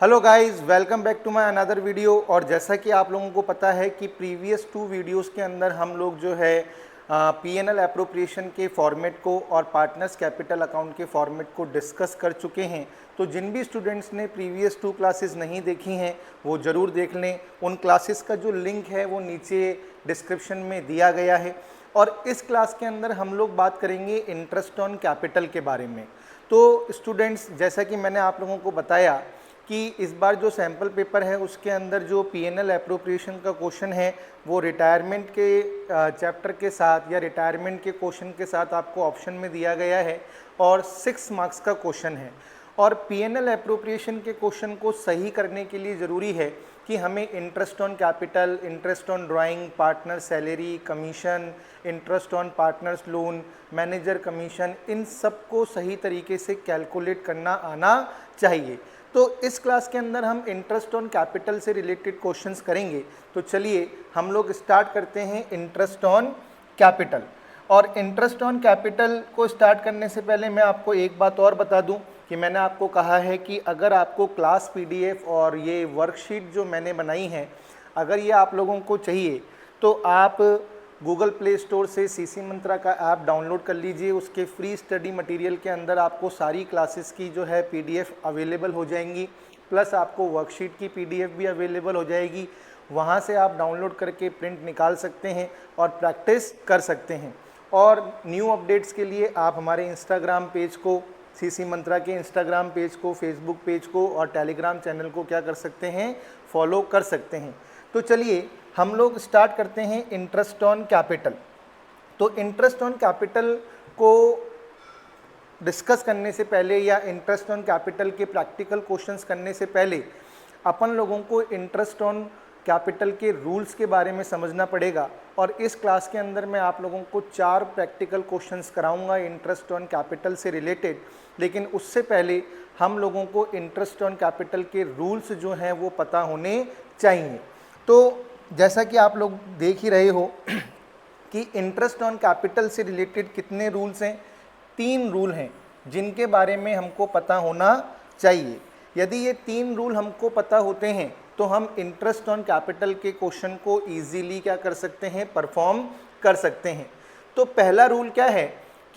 Hello guys, welcome back to my another video. और जैसा कि आप लोगों को पता है कि प्रीवियस 2 वीडियोस के अंदर हम लोग जो है पीएनएल एप्रोप्रिएशन के फॉर्मेट को और पार्टनर्स कैपिटल अकाउंट के फॉर्मेट को डिस्कस कर चुके हैं। तो जिन भी स्टूडेंट्स ने प्रीवियस 2 क्लासेस नहीं देखी हैं वो ज़रूर देख लें। उन क्लासेस का जो लिंक है वो नीचे डिस्क्रिप्शन में दिया गया है। और इस क्लास के अंदर हम लोग बात करेंगे इंटरेस्ट ऑन कैपिटल के बारे में। तो स्टूडेंट्स, जैसा कि मैंने आप लोगों को बताया कि इस बार जो सैम्पल पेपर है उसके अंदर जो पीएनएल एप्रोप्रिएशन का क्वेश्चन है वो रिटायरमेंट के चैप्टर के साथ या रिटायरमेंट के क्वेश्चन के साथ आपको ऑप्शन में दिया गया है और 6 मार्क्स का क्वेश्चन है। और पीएनएल एप्रोप्रिएशन के क्वेश्चन को सही करने के लिए ज़रूरी है कि हमें interest on capital, interest on drawing, partner salary, commission, interest on partners loan, manager commission, इन सब को सही तरीके से कैलकुलेट करना आना चाहिए। तो इस क्लास के अंदर हम इंटरेस्ट ऑन कैपिटल से रिलेटेड क्वेश्चंस करेंगे। तो चलिए हम लोग स्टार्ट करते हैं इंटरेस्ट ऑन कैपिटल। और इंटरेस्ट ऑन कैपिटल को स्टार्ट करने से पहले मैं आपको एक बात और बता दूं कि मैंने आपको कहा है कि अगर आपको क्लास पीडीएफ और ये वर्कशीट जो मैंने बनाई है अगर ये आप लोगों को चाहिए तो आप गूगल प्ले स्टोर से सीसी मंत्रा का ऐप डाउनलोड कर लीजिए। उसके फ्री स्टडी मटेरियल के अंदर आपको सारी क्लासेस की जो है पीडीएफ अवेलेबल हो जाएंगी, प्लस आपको वर्कशीट की पीडीएफ भी अवेलेबल हो जाएगी। वहाँ से आप डाउनलोड करके प्रिंट निकाल सकते हैं और प्रैक्टिस कर सकते हैं। और न्यू अपडेट्स के लिए आप हमारे इंस्टाग्राम पेज को, सीसी मंत्रा के इंस्टाग्राम पेज को, फेसबुक पेज को और टेलीग्राम चैनल को क्या कर सकते हैं, फॉलो कर सकते हैं। तो चलिए हम लोग स्टार्ट करते हैं इंटरेस्ट ऑन कैपिटल। तो इंटरेस्ट ऑन कैपिटल को डिस्कस करने से पहले या इंटरेस्ट ऑन कैपिटल के प्रैक्टिकल क्वेश्चंस करने से पहले अपन लोगों को इंटरेस्ट ऑन कैपिटल के रूल्स के बारे में समझना पड़ेगा। और इस क्लास के अंदर मैं आप लोगों को 4 प्रैक्टिकल क्वेश्चंस कराऊंगा इंटरेस्ट ऑन कैपिटल से रिलेटेड। लेकिन उससे पहले हम लोगों को इंटरेस्ट ऑन कैपिटल के रूल्स जो हैं वो पता होने चाहिए। तो जैसा कि आप लोग देख ही रहे हो कि इंटरेस्ट ऑन कैपिटल से रिलेटेड कितने रूल्स हैं, 3 रूल हैं जिनके बारे में हमको पता होना चाहिए। यदि ये 3 रूल हमको पता होते हैं तो हम इंटरेस्ट ऑन कैपिटल के क्वेश्चन को इजीली क्या कर सकते हैं, परफॉर्म कर सकते हैं। तो पहला रूल क्या है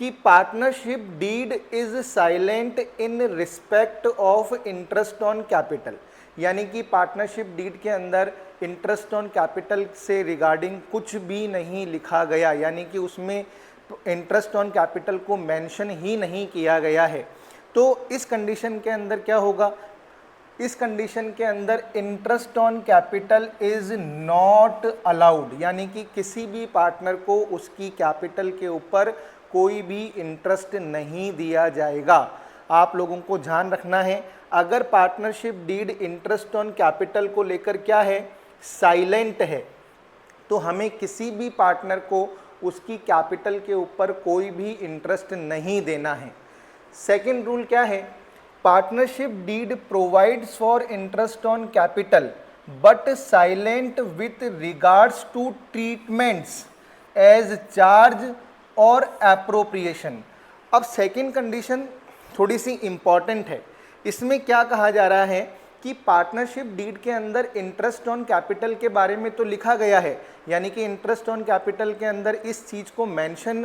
कि partnership deed is silent in respect of interest on capital. यानी कि पार्टनरशिप डीड के अंदर इंटरेस्ट ऑन कैपिटल से रिगार्डिंग कुछ भी नहीं लिखा गया, यानी कि उसमें इंटरेस्ट ऑन कैपिटल को मेंशन ही नहीं किया गया है। तो इस कंडीशन के अंदर क्या होगा, इस कंडीशन के अंदर interest on capital is not allowed, यानी कि किसी भी पार्टनर को उसकी कैपिटल के ऊपर कोई भी इंटरेस्ट नहीं दिया जाएगा। आप लोगों को ध्यान रखना है, अगर partnership deed interest on capital को लेकर क्या है, साइलेंट है, तो हमें किसी भी पार्टनर को उसकी कैपिटल के ऊपर कोई भी इंटरेस्ट नहीं देना है। सेकंड रूल क्या है, partnership deed provides for interest on capital but silent with regards to treatments as charge और एप्रोप्रिएशन। अब सेकंड कंडीशन थोड़ी सी इंपॉर्टेंट है। इसमें क्या कहा जा रहा है कि पार्टनरशिप डीड के अंदर इंटरेस्ट ऑन कैपिटल के बारे में तो लिखा गया है, यानी कि इंटरेस्ट ऑन कैपिटल के अंदर इस चीज़ को मेंशन,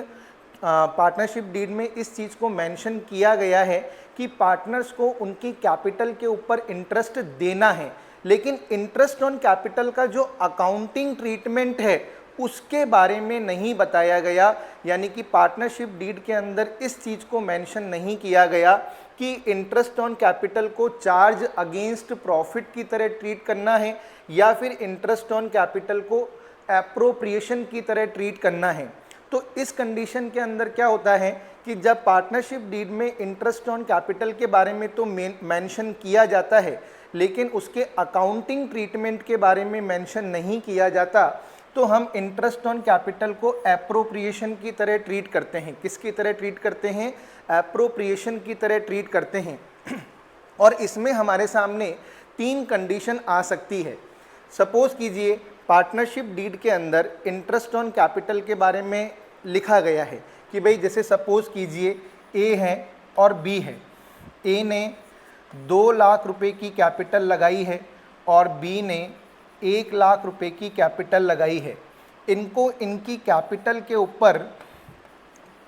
पार्टनरशिप डीड में इस चीज़ को मेंशन किया गया है कि पार्टनर्स को उनकी कैपिटल के ऊपर इंटरेस्ट देना है। लेकिन इंटरेस्ट ऑन कैपिटल का जो अकाउंटिंग ट्रीटमेंट है उसके बारे में नहीं बताया गया, यानी कि पार्टनरशिप डीड के अंदर इस चीज़ को मेंशन नहीं किया गया कि इंटरेस्ट ऑन कैपिटल को चार्ज अगेंस्ट प्रॉफिट की तरह ट्रीट करना है या फिर इंटरेस्ट ऑन कैपिटल को एप्रोप्रिएशन की तरह ट्रीट करना है। तो इस कंडीशन के अंदर क्या होता है कि जब पार्टनरशिप डीड में इंटरेस्ट ऑन कैपिटल के बारे में तो मेंशन किया जाता है लेकिन उसके अकाउंटिंग ट्रीटमेंट के बारे में मेंशन नहीं किया जाता, तो हम इंटरेस्ट ऑन कैपिटल को एप्रोप्रिएशन की तरह ट्रीट करते हैं। किसकी तरह ट्रीट करते हैं, एप्रोप्रिएशन की तरह ट्रीट करते हैं। और इसमें हमारे सामने 3 कंडीशन आ सकती है। सपोज कीजिए पार्टनरशिप डीड के अंदर इंटरेस्ट ऑन कैपिटल के बारे में लिखा गया है कि भाई जैसे सपोज कीजिए ए है और बी है। ए ने 2 लाख रुपए की कैपिटल लगाई है और बी ने 1 लाख रुपए की कैपिटल लगाई है, इनको इनकी कैपिटल के ऊपर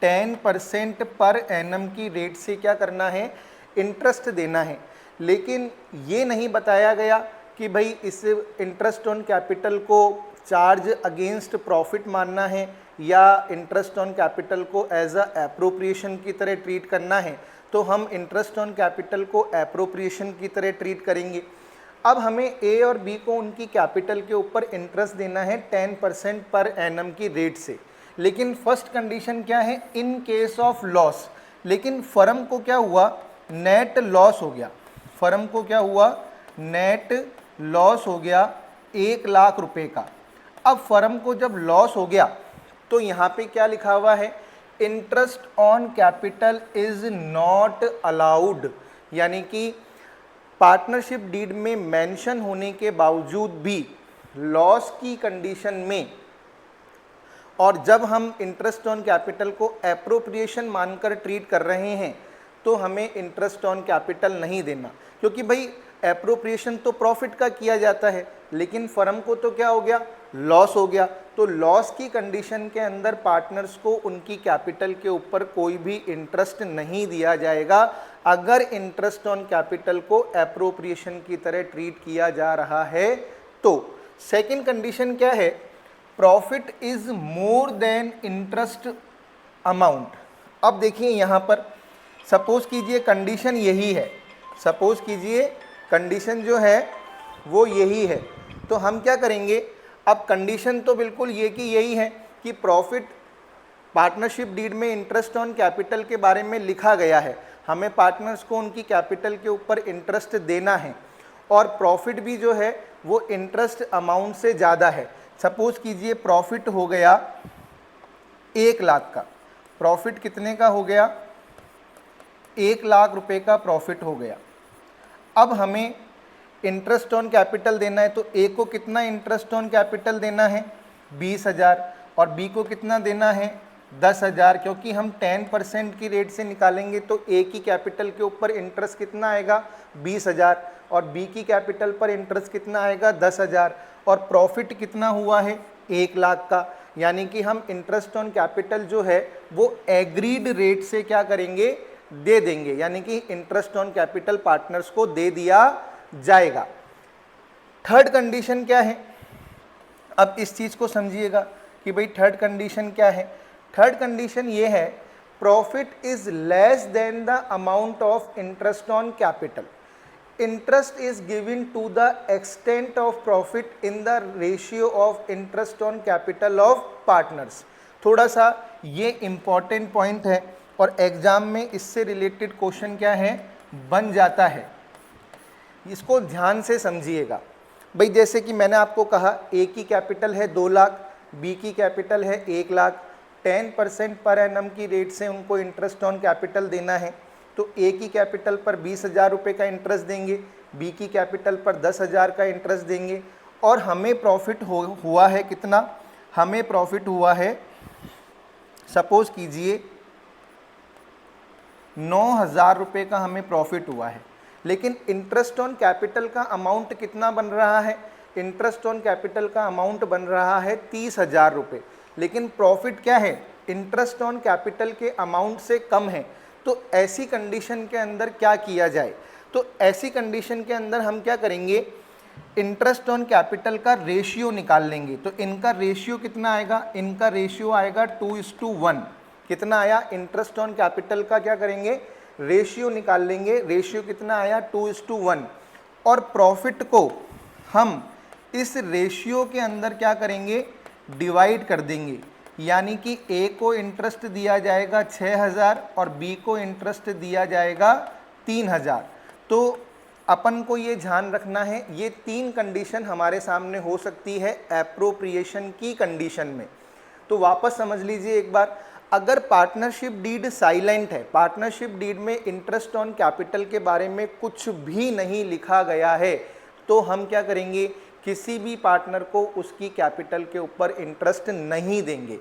10% पर एनम की रेट से क्या करना है, इंटरेस्ट देना है। लेकिन ये नहीं बताया गया कि भाई इस इंटरेस्ट ऑन कैपिटल को चार्ज अगेंस्ट प्रॉफिट मानना है या इंटरेस्ट ऑन कैपिटल को एज अ एप्रोप्रिएशन की तरह ट्रीट करना है। तो हम इंटरेस्ट ऑन कैपिटल को एप्रोप्रिएशन की तरह ट्रीट करेंगे। अब हमें ए और बी को उनकी कैपिटल के ऊपर इंटरेस्ट देना है 10% पर एनम की रेट से। लेकिन फर्स्ट कंडीशन क्या है, इन केस ऑफ लॉस। लेकिन फर्म को क्या हुआ, नेट लॉस हो गया। फर्म को क्या हुआ, नेट लॉस हो गया 1 लाख रुपए का। अब फर्म को जब लॉस हो गया तो यहाँ पे क्या लिखा हुआ है, interest on capital is not allowed. यानी कि पार्टनरशिप डीड में मेंशन होने के बावजूद भी लॉस की कंडीशन में, और जब हम इंटरेस्ट ऑन कैपिटल को एप्रोप्रिएशन मानकर ट्रीट कर रहे हैं, तो हमें इंटरेस्ट ऑन कैपिटल नहीं देना, क्योंकि भाई एप्रोप्रिएशन तो प्रॉफिट का किया जाता है, लेकिन फर्म को तो क्या हो गया, लॉस हो गया। तो लॉस की कंडीशन के अंदर पार्टनर्स को उनकी कैपिटल के ऊपर कोई भी इंटरेस्ट नहीं दिया जाएगा, अगर इंटरेस्ट ऑन कैपिटल को एप्रोप्रिएशन की तरह ट्रीट किया जा रहा है तो। सेकंड कंडीशन क्या है, profit is more than interest amount. अब देखिए यहाँ पर सपोज कीजिए कंडीशन यही है, सपोज कीजिए कंडीशन जो है वो यही है, तो हम क्या करेंगे, अब कंडीशन तो बिल्कुल ये कि यही है कि प्रॉफिट पार्टनरशिप डीड में इंटरेस्ट ऑन कैपिटल के बारे में लिखा गया है, हमें पार्टनर्स को उनकी कैपिटल के ऊपर इंटरेस्ट देना है, और प्रॉफिट भी जो है वो इंटरेस्ट अमाउंट से ज़्यादा है। सपोज कीजिए प्रॉफिट हो गया 1 लाख का, प्रॉफिट कितने का हो गया, 1 लाख रुपए का प्रॉफिट हो गया। अब हमें इंटरेस्ट ऑन कैपिटल देना है, तो ए को कितना इंटरेस्ट ऑन कैपिटल देना है, 20,000, और बी को कितना देना है, 10,000। क्योंकि हम 10% की रेट से निकालेंगे तो ए की कैपिटल के ऊपर इंटरेस्ट कितना आएगा, 20,000, और बी की कैपिटल पर इंटरेस्ट कितना आएगा, 10,000, और प्रॉफिट कितना हुआ है, 1 लाख का। यानी कि हम इंटरेस्ट ऑन कैपिटल जो है वो एग्रीड रेट से क्या करेंगे, दे देंगे, यानी कि इंटरेस्ट ऑन कैपिटल पार्टनर्स को दे दिया जाएगा। थर्ड कंडीशन क्या है, अब इस चीज को समझिएगा कि भाई थर्ड कंडीशन क्या है। थर्ड कंडीशन ये है, profit is less than the amount of interest on capital, interest is given to the extent of profit in the ratio of interest on capital of partners. थोड़ा सा ये important point है और exam में इससे related question क्या है, बन जाता है, इसको ध्यान से समझिएगा। भाई जैसे कि मैंने आपको कहा ए की कैपिटल है 2 लाख, बी की कैपिटल है 1 लाख, 10% पर एनम की रेट से उनको इंटरेस्ट ऑन कैपिटल देना है, तो ए की कैपिटल पर 20,000 रुपये का इंटरेस्ट देंगे, बी की कैपिटल पर 10,000 का इंटरेस्ट देंगे, और हमें प्रॉफिट हुआ है कितना, हमें प्रॉफिट हुआ है सपोज कीजिए 9,000 रुपये का हमें प्रॉफिट हुआ है। लेकिन इंटरेस्ट ऑन कैपिटल का अमाउंट कितना बन रहा है, इंटरेस्ट ऑन कैपिटल का अमाउंट बन रहा है 30,000 रुपये, लेकिन प्रॉफिट क्या है, इंटरेस्ट ऑन कैपिटल के अमाउंट से कम है। तो ऐसी कंडीशन के अंदर क्या किया जाए, तो ऐसी कंडीशन के अंदर हम क्या करेंगे, इंटरेस्ट ऑन कैपिटल का रेशियो निकाल लेंगे। तो इनका रेशियो कितना आएगा, इनका रेशियो आएगा 2:1। कितना आया, इंटरेस्ट ऑन कैपिटल का क्या करेंगे, रेशियो निकाल लेंगे, रेशियो कितना आया 2:1, और प्रॉफिट को हम इस रेशियो के अंदर क्या करेंगे, डिवाइड कर देंगे। यानी कि ए को इंटरेस्ट दिया जाएगा 6,000 और बी को इंटरेस्ट दिया जाएगा 3,000। तो अपन को ये ध्यान रखना है, ये 3 कंडीशन हमारे सामने हो सकती है एप्रोप्रिएशन की कंडीशन में। तो वापस समझ लीजिए एक बार, अगर पार्टनरशिप डीड साइलेंट है, पार्टनरशिप डीड में इंटरेस्ट ऑन कैपिटल के बारे में कुछ भी नहीं लिखा गया है, तो हम क्या करेंगे, किसी भी पार्टनर को उसकी कैपिटल के ऊपर इंटरेस्ट नहीं देंगे।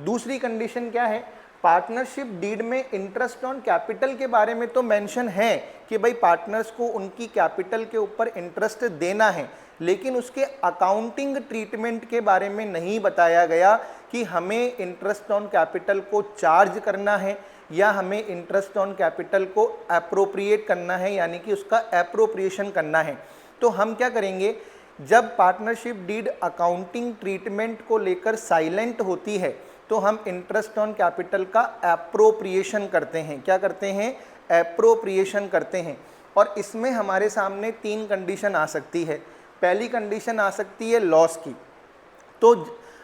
दूसरी कंडीशन क्या है, पार्टनरशिप डीड में इंटरेस्ट ऑन कैपिटल के बारे में तो मेंशन है कि भाई पार्टनर्स को उनकी कैपिटल के ऊपर इंटरेस्ट देना है, लेकिन उसके अकाउंटिंग ट्रीटमेंट के बारे में नहीं बताया गया कि हमें इंटरेस्ट ऑन कैपिटल को चार्ज करना है या हमें इंटरेस्ट ऑन कैपिटल को एप्रोप्रिएट करना है, यानी कि उसका एप्रोप्रिएशन करना है। तो हम क्या करेंगे, जब पार्टनरशिप डीड अकाउंटिंग ट्रीटमेंट को लेकर साइलेंट होती है तो हम इंटरेस्ट ऑन कैपिटल का एप्रोप्रिएशन करते हैं। क्या करते हैं? एप्रोप्रिएशन करते हैं। और इसमें हमारे सामने 3 कंडीशन आ सकती है। पहली कंडीशन आ सकती है लॉस की। तो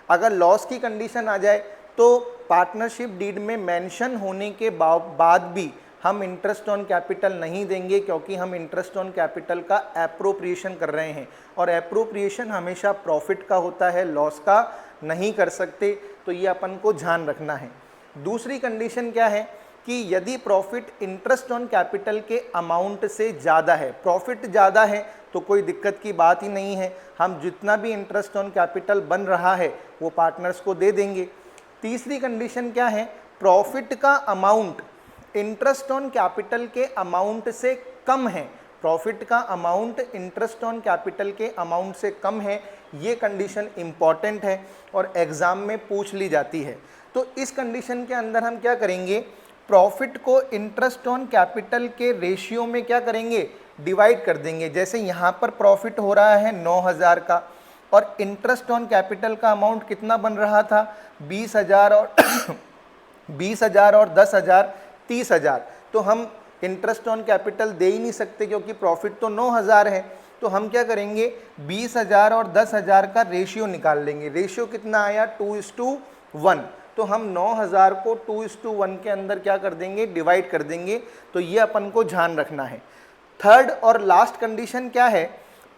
अगर लॉस की कंडीशन आ जाए तो पार्टनरशिप डीड में मेंशन होने के बाद भी हम इंटरेस्ट ऑन कैपिटल नहीं देंगे, क्योंकि हम इंटरेस्ट ऑन कैपिटल का एप्रोप्रिएशन कर रहे हैं और एप्रोप्रिएशन हमेशा प्रॉफिट का होता है, लॉस का नहीं कर सकते। तो ये अपन को ध्यान रखना है। दूसरी कंडीशन क्या है कि यदि प्रॉफिट इंटरेस्ट ऑन कैपिटल के अमाउंट से ज़्यादा है, प्रॉफिट ज़्यादा है तो कोई दिक्कत की बात ही नहीं है, हम जितना भी इंटरेस्ट ऑन कैपिटल बन रहा है वो पार्टनर्स को दे देंगे। तीसरी कंडीशन क्या है? प्रॉफिट का अमाउंट इंटरेस्ट ऑन कैपिटल के अमाउंट से कम है, प्रॉफिट का अमाउंट इंटरेस्ट ऑन कैपिटल के अमाउंट से कम है। ये कंडीशन इंपॉर्टेंट है और एग्ज़ाम में पूछ ली जाती है। तो इस कंडीशन के अंदर हम क्या करेंगे, प्रॉफिट को इंटरेस्ट ऑन कैपिटल के रेशियो में क्या करेंगे, डिवाइड कर देंगे। जैसे यहाँ पर प्रॉफिट हो रहा है 9,000 का और इंटरेस्ट ऑन कैपिटल का अमाउंट कितना बन रहा था, 20,000 और 20,000 और 10,000 30,000। तो हम इंटरेस्ट ऑन कैपिटल दे ही नहीं सकते क्योंकि प्रॉफिट तो 9,000 है। तो हम क्या करेंगे, 20,000 और 10,000 का रेशियो निकाल लेंगे। रेशियो कितना आया, 2:1। तो हम 9,000 को 2:1 के अंदर क्या कर देंगे, डिवाइड कर देंगे। तो ये अपन को ध्यान रखना है। थर्ड और लास्ट कंडीशन क्या है,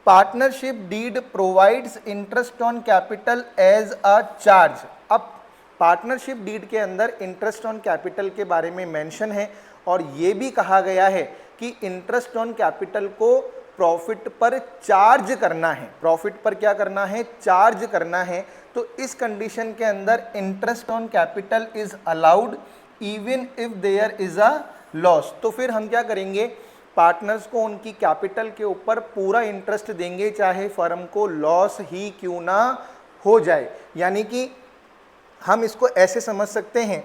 partnership deed provides interest on capital as a charge. अब पार्टनरशिप डीड के अंदर इंटरेस्ट ऑन कैपिटल के बारे में मेंशन है और ये भी कहा गया है कि इंटरेस्ट ऑन कैपिटल को प्रॉफिट पर चार्ज करना है। प्रॉफिट पर क्या करना है, चार्ज करना है। तो इस कंडीशन के अंदर interest on capital is allowed even if there is a loss. तो फिर हम क्या करेंगे, पार्टनर्स को उनकी कैपिटल के ऊपर पूरा इंटरेस्ट देंगे, चाहे फर्म को लॉस ही क्यों ना हो जाए। यानी कि हम इसको ऐसे समझ सकते हैं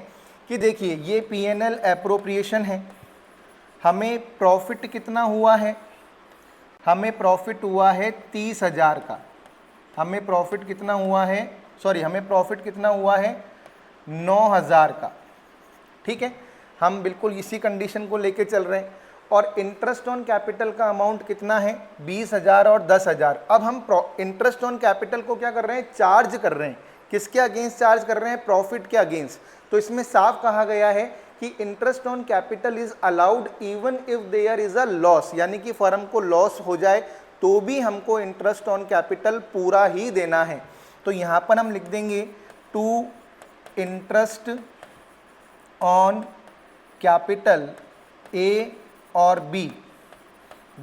कि देखिए ये P&L एप्रोप्रिएशन है, हमें प्रॉफिट कितना हुआ है, हमें प्रॉफिट हुआ है 30,000 का। हमें प्रॉफिट कितना हुआ है, हमें प्रॉफिट कितना हुआ है 9,000 का। ठीक है, हम बिल्कुल इसी कंडीशन को लेके चल रहे हैं। और इंटरेस्ट ऑन कैपिटल का अमाउंट कितना है, 20,000 और 10,000। अब हम इंटरेस्ट ऑन कैपिटल को क्या कर रहे हैं, चार्ज कर रहे हैं। किसके अगेंस्ट चार्ज कर रहे हैं, प्रॉफिट के अगेंस्ट। तो इसमें साफ कहा गया है कि interest on capital is allowed even if there is a loss, यानी कि फर्म को लॉस हो जाए तो भी हमको इंटरेस्ट ऑन कैपिटल पूरा ही देना है। तो यहाँ पर हम लिख देंगे to interest on capital A और बी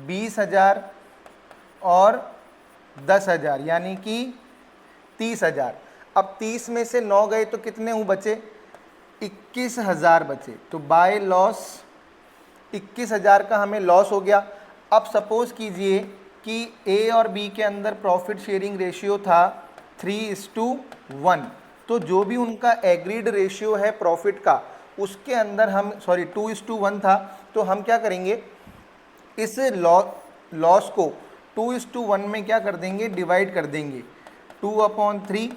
20,000 और 10,000 यानी कि 30,000। अब 30 में से 9 गए तो कितने बचे, 21,000 बचे। तो बाय लॉस 21,000 का हमें लॉस हो गया। अब सपोज कीजिए कि ए और बी के अंदर प्रॉफिट शेयरिंग रेशियो था 3:1। तो जो भी उनका एग्रीड रेशियो है प्रॉफिट का, उसके अंदर हम 2:1 था। तो हम क्या करेंगे, इस लॉस को 2:1 में क्या कर देंगे, डिवाइड कर देंगे। 2/3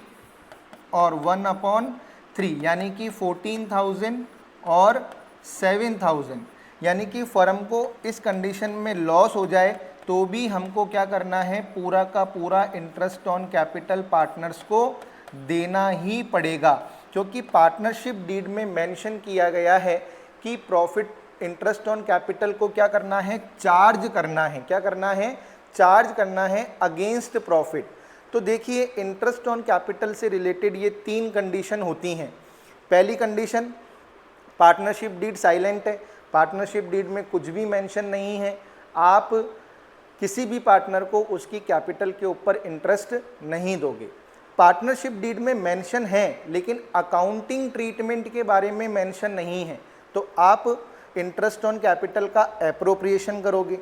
और 1/3 यानी कि 14,000 और 7,000। यानी कि फर्म को इस कंडीशन में लॉस हो जाए तो भी हमको क्या करना है, पूरा का पूरा इंटरेस्ट ऑन कैपिटल पार्टनर्स को देना ही पड़ेगा, क्योंकि पार्टनरशिप डीड में मेंशन किया गया है कि प्रॉफिट इंटरेस्ट ऑन कैपिटल को क्या करना है, चार्ज करना है। क्या करना है, चार्ज करना है अगेंस्ट प्रॉफिट। तो देखिए इंटरेस्ट ऑन कैपिटल से रिलेटेड ये 3 कंडीशन होती हैं। पहली कंडीशन, पार्टनरशिप डीड साइलेंट है, पार्टनरशिप डीड में कुछ भी मेंशन नहीं है, आप किसी भी पार्टनर को उसकी कैपिटल के ऊपर इंटरेस्ट नहीं दोगे। पार्टनरशिप डीड में मेंशन है लेकिन अकाउंटिंग ट्रीटमेंट के बारे में मेंशन नहीं है, तो आप इंटरेस्ट ऑन कैपिटल का एप्रोप्रिएशन करोगे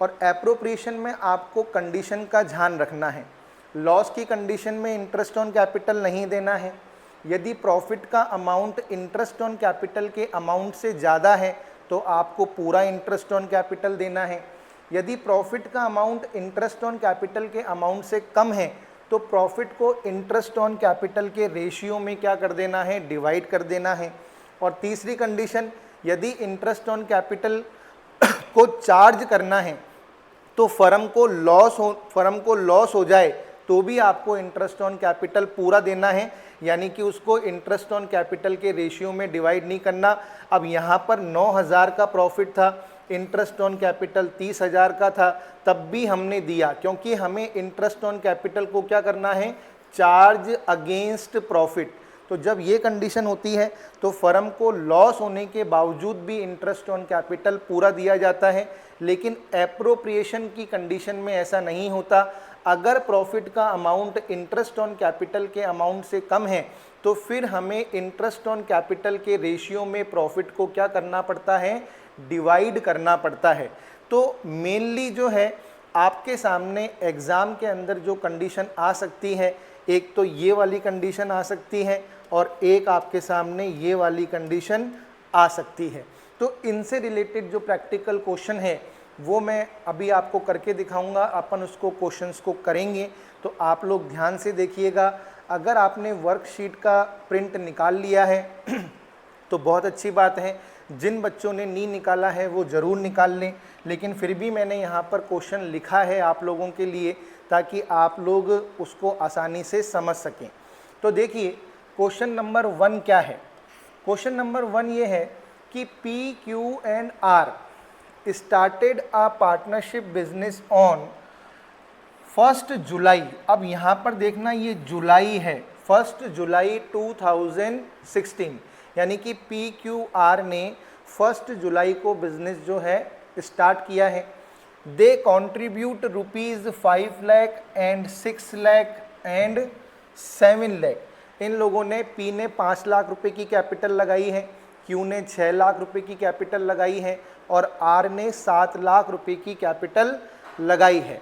और एप्रोप्रिएशन में आपको कंडीशन का ध्यान रखना है। लॉस की कंडीशन में इंटरेस्ट ऑन कैपिटल नहीं देना है। यदि प्रॉफिट का अमाउंट इंटरेस्ट ऑन कैपिटल के अमाउंट से ज़्यादा है तो आपको पूरा इंटरेस्ट ऑन कैपिटल देना है। यदि प्रॉफिट का अमाउंट इंटरेस्ट ऑन कैपिटल के अमाउंट से कम है तो प्रॉफिट को इंटरेस्ट ऑन कैपिटल के रेशियो में क्या कर देना है, डिवाइड कर देना है। और तीसरी कंडीशन, यदि इंटरेस्ट ऑन कैपिटल को चार्ज करना है तो फर्म को लॉस हो जाए तो भी आपको इंटरेस्ट ऑन कैपिटल पूरा देना है, यानी कि उसको इंटरेस्ट ऑन कैपिटल के रेशियो में डिवाइड नहीं करना। अब यहाँ पर 9,000 का प्रॉफिट था, इंटरेस्ट ऑन कैपिटल 30,000 का था, तब भी हमने दिया, क्योंकि हमें इंटरेस्ट ऑन कैपिटल को क्या करना है, चार्ज अगेंस्ट प्रॉफिट। तो जब ये कंडीशन होती है तो फर्म को लॉस होने के बावजूद भी इंटरेस्ट ऑन कैपिटल पूरा दिया जाता है। लेकिन एप्रोप्रिएशन की कंडीशन में ऐसा नहीं होता। अगर प्रॉफिट का अमाउंट इंटरेस्ट ऑन कैपिटल के अमाउंट से कम है तो फिर हमें इंटरेस्ट ऑन कैपिटल के रेशियो में प्रॉफिट को क्या करना पड़ता है, डिवाइड करना पड़ता है। तो मेनली जो है आपके सामने एग्ज़ाम के अंदर जो कंडीशन आ सकती है, एक तो ये वाली कंडीशन आ सकती है और एक आपके सामने ये वाली कंडीशन आ सकती है। तो इनसे रिलेटेड जो प्रैक्टिकल क्वेश्चन है वो मैं अभी आपको करके दिखाऊंगा। अपन उसको क्वेश्चंस को करेंगे, तो आप लोग ध्यान से देखिएगा। अगर आपने वर्कशीट का प्रिंट निकाल लिया है तो बहुत अच्छी बात है। जिन बच्चों ने नहीं निकाला है वो ज़रूर निकाल लें, लेकिन फिर भी मैंने यहाँ पर क्वेश्चन लिखा है आप लोगों के लिए ताकि आप लोग उसको आसानी से समझ सकें। तो देखिए क्वेश्चन नंबर 1 क्या है। क्वेश्चन नंबर 1 ये है कि P Q and R started a partnership business on 1 July. अब यहाँ पर देखना ये जुलाई है, 1 जुलाई 2016, यानी कि पी क्यू आर ने 1 जुलाई को बिजनेस जो है स्टार्ट किया है। They contribute ₹5 lakh and 6 lakh and 7 lakh. इन लोगों ने, पी ने 5 लाख रुपए की कैपिटल लगाई है, क्यू ने 6 लाख रुपए की कैपिटल लगाई है और आर ने 7 लाख रुपए की कैपिटल लगाई है।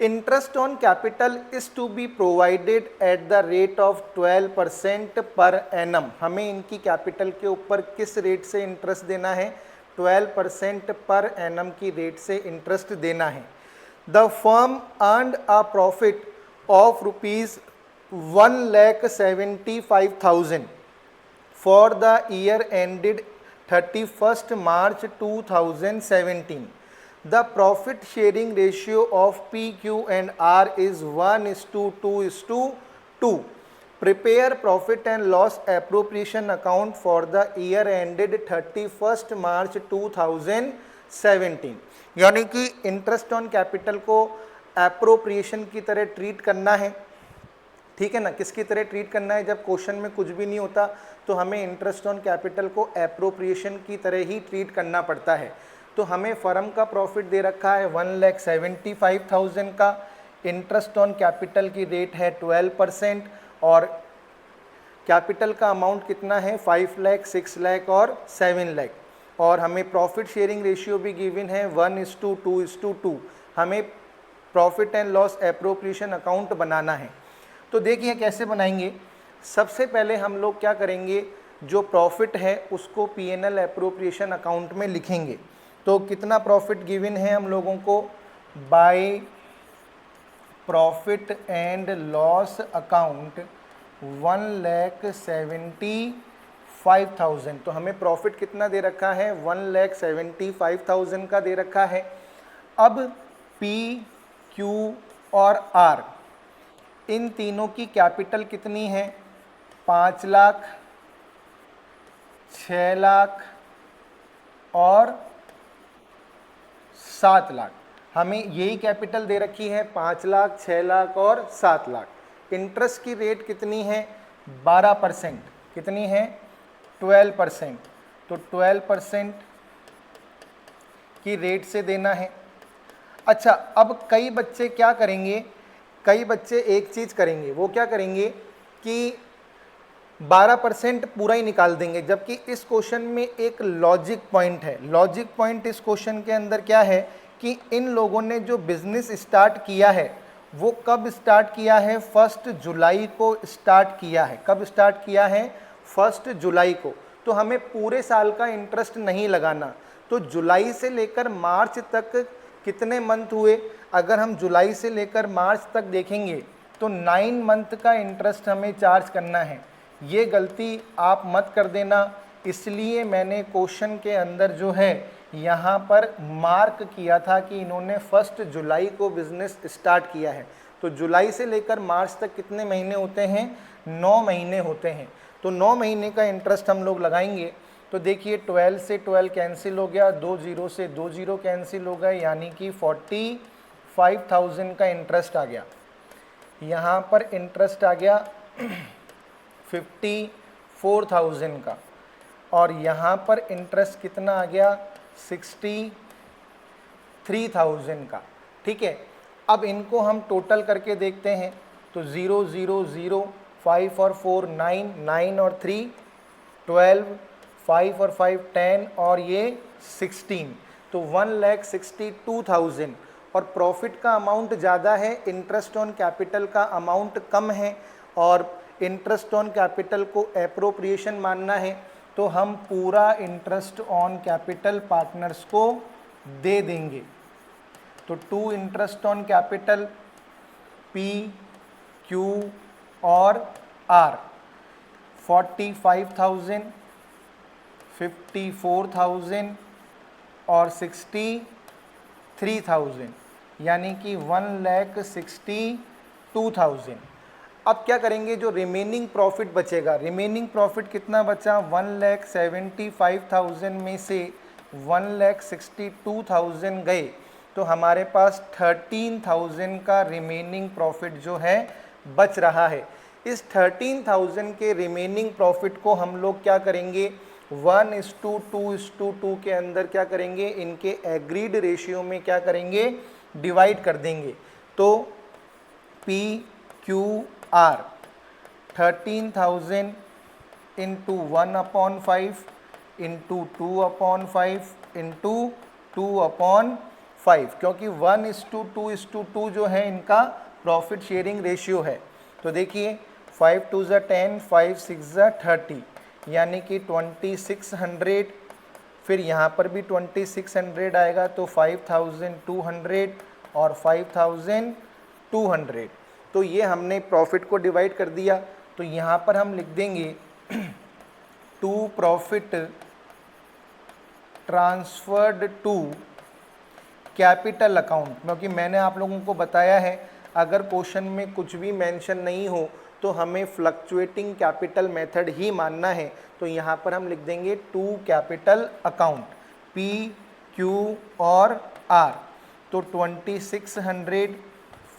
Interest on capital is to be provided at the rate of 12% per annum. हमें इनकी कैपिटल के ऊपर किस रेट से इंटरेस्ट देना है, 12% पर एनम की रेट से इंटरेस्ट देना है। The firm earned a profit of ₹1,75,000 for the year ended 31st March 2017. The profit sharing ratio of P, Q and R is 1:2:2. Prepare profit and loss appropriation account for the year ended 31st March 2017. यानी कि interest on capital को appropriation की तरह treat करना है, ठीक है ना। किसकी तरह ट्रीट करना है, जब क्वेश्चन में कुछ भी नहीं होता तो हमें इंटरेस्ट ऑन कैपिटल को एप्रोप्रिएशन की तरह ही ट्रीट करना पड़ता है। तो हमें फर्म का प्रॉफिट दे रखा है 1,75,000 का, इंटरेस्ट ऑन कैपिटल की रेट है 12% और कैपिटल का अमाउंट कितना है 5 लाख, 6 लाख और 7 लाख। और हमें प्रॉफिट शेयरिंग रेशियो भी गिवन है 1:2:2। हमें profit and loss appropriation account बनाना है। तो देखिए कैसे बनाएंगे। सबसे पहले हम लोग क्या करेंगे, जो प्रॉफिट है उसको पीएनएल एप्रोप्रिएशन अकाउंट में लिखेंगे। तो कितना प्रॉफिट गिवन है हम लोगों को, by profit and loss account 1,75,000। तो हमें प्रॉफिट कितना दे रखा है, 1,75,000 का दे रखा है। अब पी, क्यू और आर, इन तीनों की कैपिटल कितनी है, 5 लाख, 6 लाख और 7 लाख। हमें यही कैपिटल दे रखी है, 5 लाख, 6 लाख और 7 लाख। इंटरेस्ट की रेट कितनी है, 12%। कितनी है, 12%। तो 12% की रेट से देना है। अच्छा, अब कई बच्चे क्या करेंगे, कई बच्चे एक चीज़ करेंगे, वो क्या करेंगे कि 12% पूरा ही निकाल देंगे, जबकि इस क्वेश्चन में एक लॉजिक पॉइंट है। लॉजिक पॉइंट इस क्वेश्चन के अंदर क्या है कि इन लोगों ने जो बिजनेस स्टार्ट किया है वो कब स्टार्ट किया है? 1 जुलाई को स्टार्ट किया है। कब स्टार्ट किया है? 1 जुलाई को। तो हमें पूरे साल का इंटरेस्ट नहीं लगाना। तो जुलाई से लेकर मार्च तक कितने मंथ हुए? अगर हम जुलाई से लेकर मार्च तक देखेंगे तो 9 मंथ का इंटरेस्ट हमें चार्ज करना है। ये गलती आप मत कर देना, इसलिए मैंने क्वेश्चन के अंदर जो है यहाँ पर मार्क किया था कि इन्होंने 1 जुलाई को बिजनेस स्टार्ट किया है। तो जुलाई से लेकर मार्च तक कितने महीने होते हैं? 9 महीने होते हैं। तो 9 महीने का इंटरेस्ट हम लोग लगाएंगे। तो देखिए 12 से 12 कैंसिल हो गया, 2 जीरो से 2 जीरो कैंसिल हो गए, यानी कि 45,000 का इंटरेस्ट आ गया। यहाँ पर इंटरेस्ट आ गया 54,000 का, और यहाँ पर इंटरेस्ट कितना आ गया? 63,000 का। ठीक है, अब इनको हम टोटल करके देखते हैं। तो 0 0 0, 5 और 4 9, 9 और 3 12, 5 और 5 10 और ये 16, तो 1,62,000। और प्रॉफिट का अमाउंट ज़्यादा है, इंटरेस्ट ऑन कैपिटल का अमाउंट कम है, और इंटरेस्ट ऑन कैपिटल को एप्रोप्रिएशन मानना है, तो हम पूरा इंटरेस्ट ऑन कैपिटल पार्टनर्स को दे देंगे। तो 2 interest on capital P, Q और R, 45,000, 54,000 और 63,000, यानी कि 1,62,000। अब क्या करेंगे? जो रिमेनिंग प्रॉफिट बचेगा, रिमेनिंग प्रॉफिट कितना बचा? 1,75,000 में से 1,62,000 गए, तो हमारे पास 13,000 का रिमेनिंग प्रॉफिट जो है बच रहा है। इस 13,000 के रिमेनिंग प्रॉफिट को हम लोग क्या करेंगे? 1:2:2 के अंदर क्या करेंगे? इनके एग्रीड रेशियो में क्या करेंगे? डिवाइड कर देंगे। तो P Q R 13,000 into 1/5 into 2/5 into 2/5, क्योंकि 1:2:2 जो है इनका प्रॉफिट शेयरिंग रेशियो है। तो देखिए 5 2 ज़ा 10, 5 6 ज़ा 30, यानी कि 2600। फिर यहाँ पर भी 2600 आएगा, तो 5,200 और 5,200। तो ये हमने प्रॉफिट को डिवाइड कर दिया। तो यहाँ पर हम लिख देंगे to profit transferred to capital account, क्योंकि मैंने आप लोगों को बताया है अगर क्वेश्चन में कुछ भी मेंशन नहीं हो तो हमें फ्लक्चुएटिंग कैपिटल मेथड ही मानना है। तो यहाँ पर हम लिख देंगे to capital account P, Q और R। तो 2600,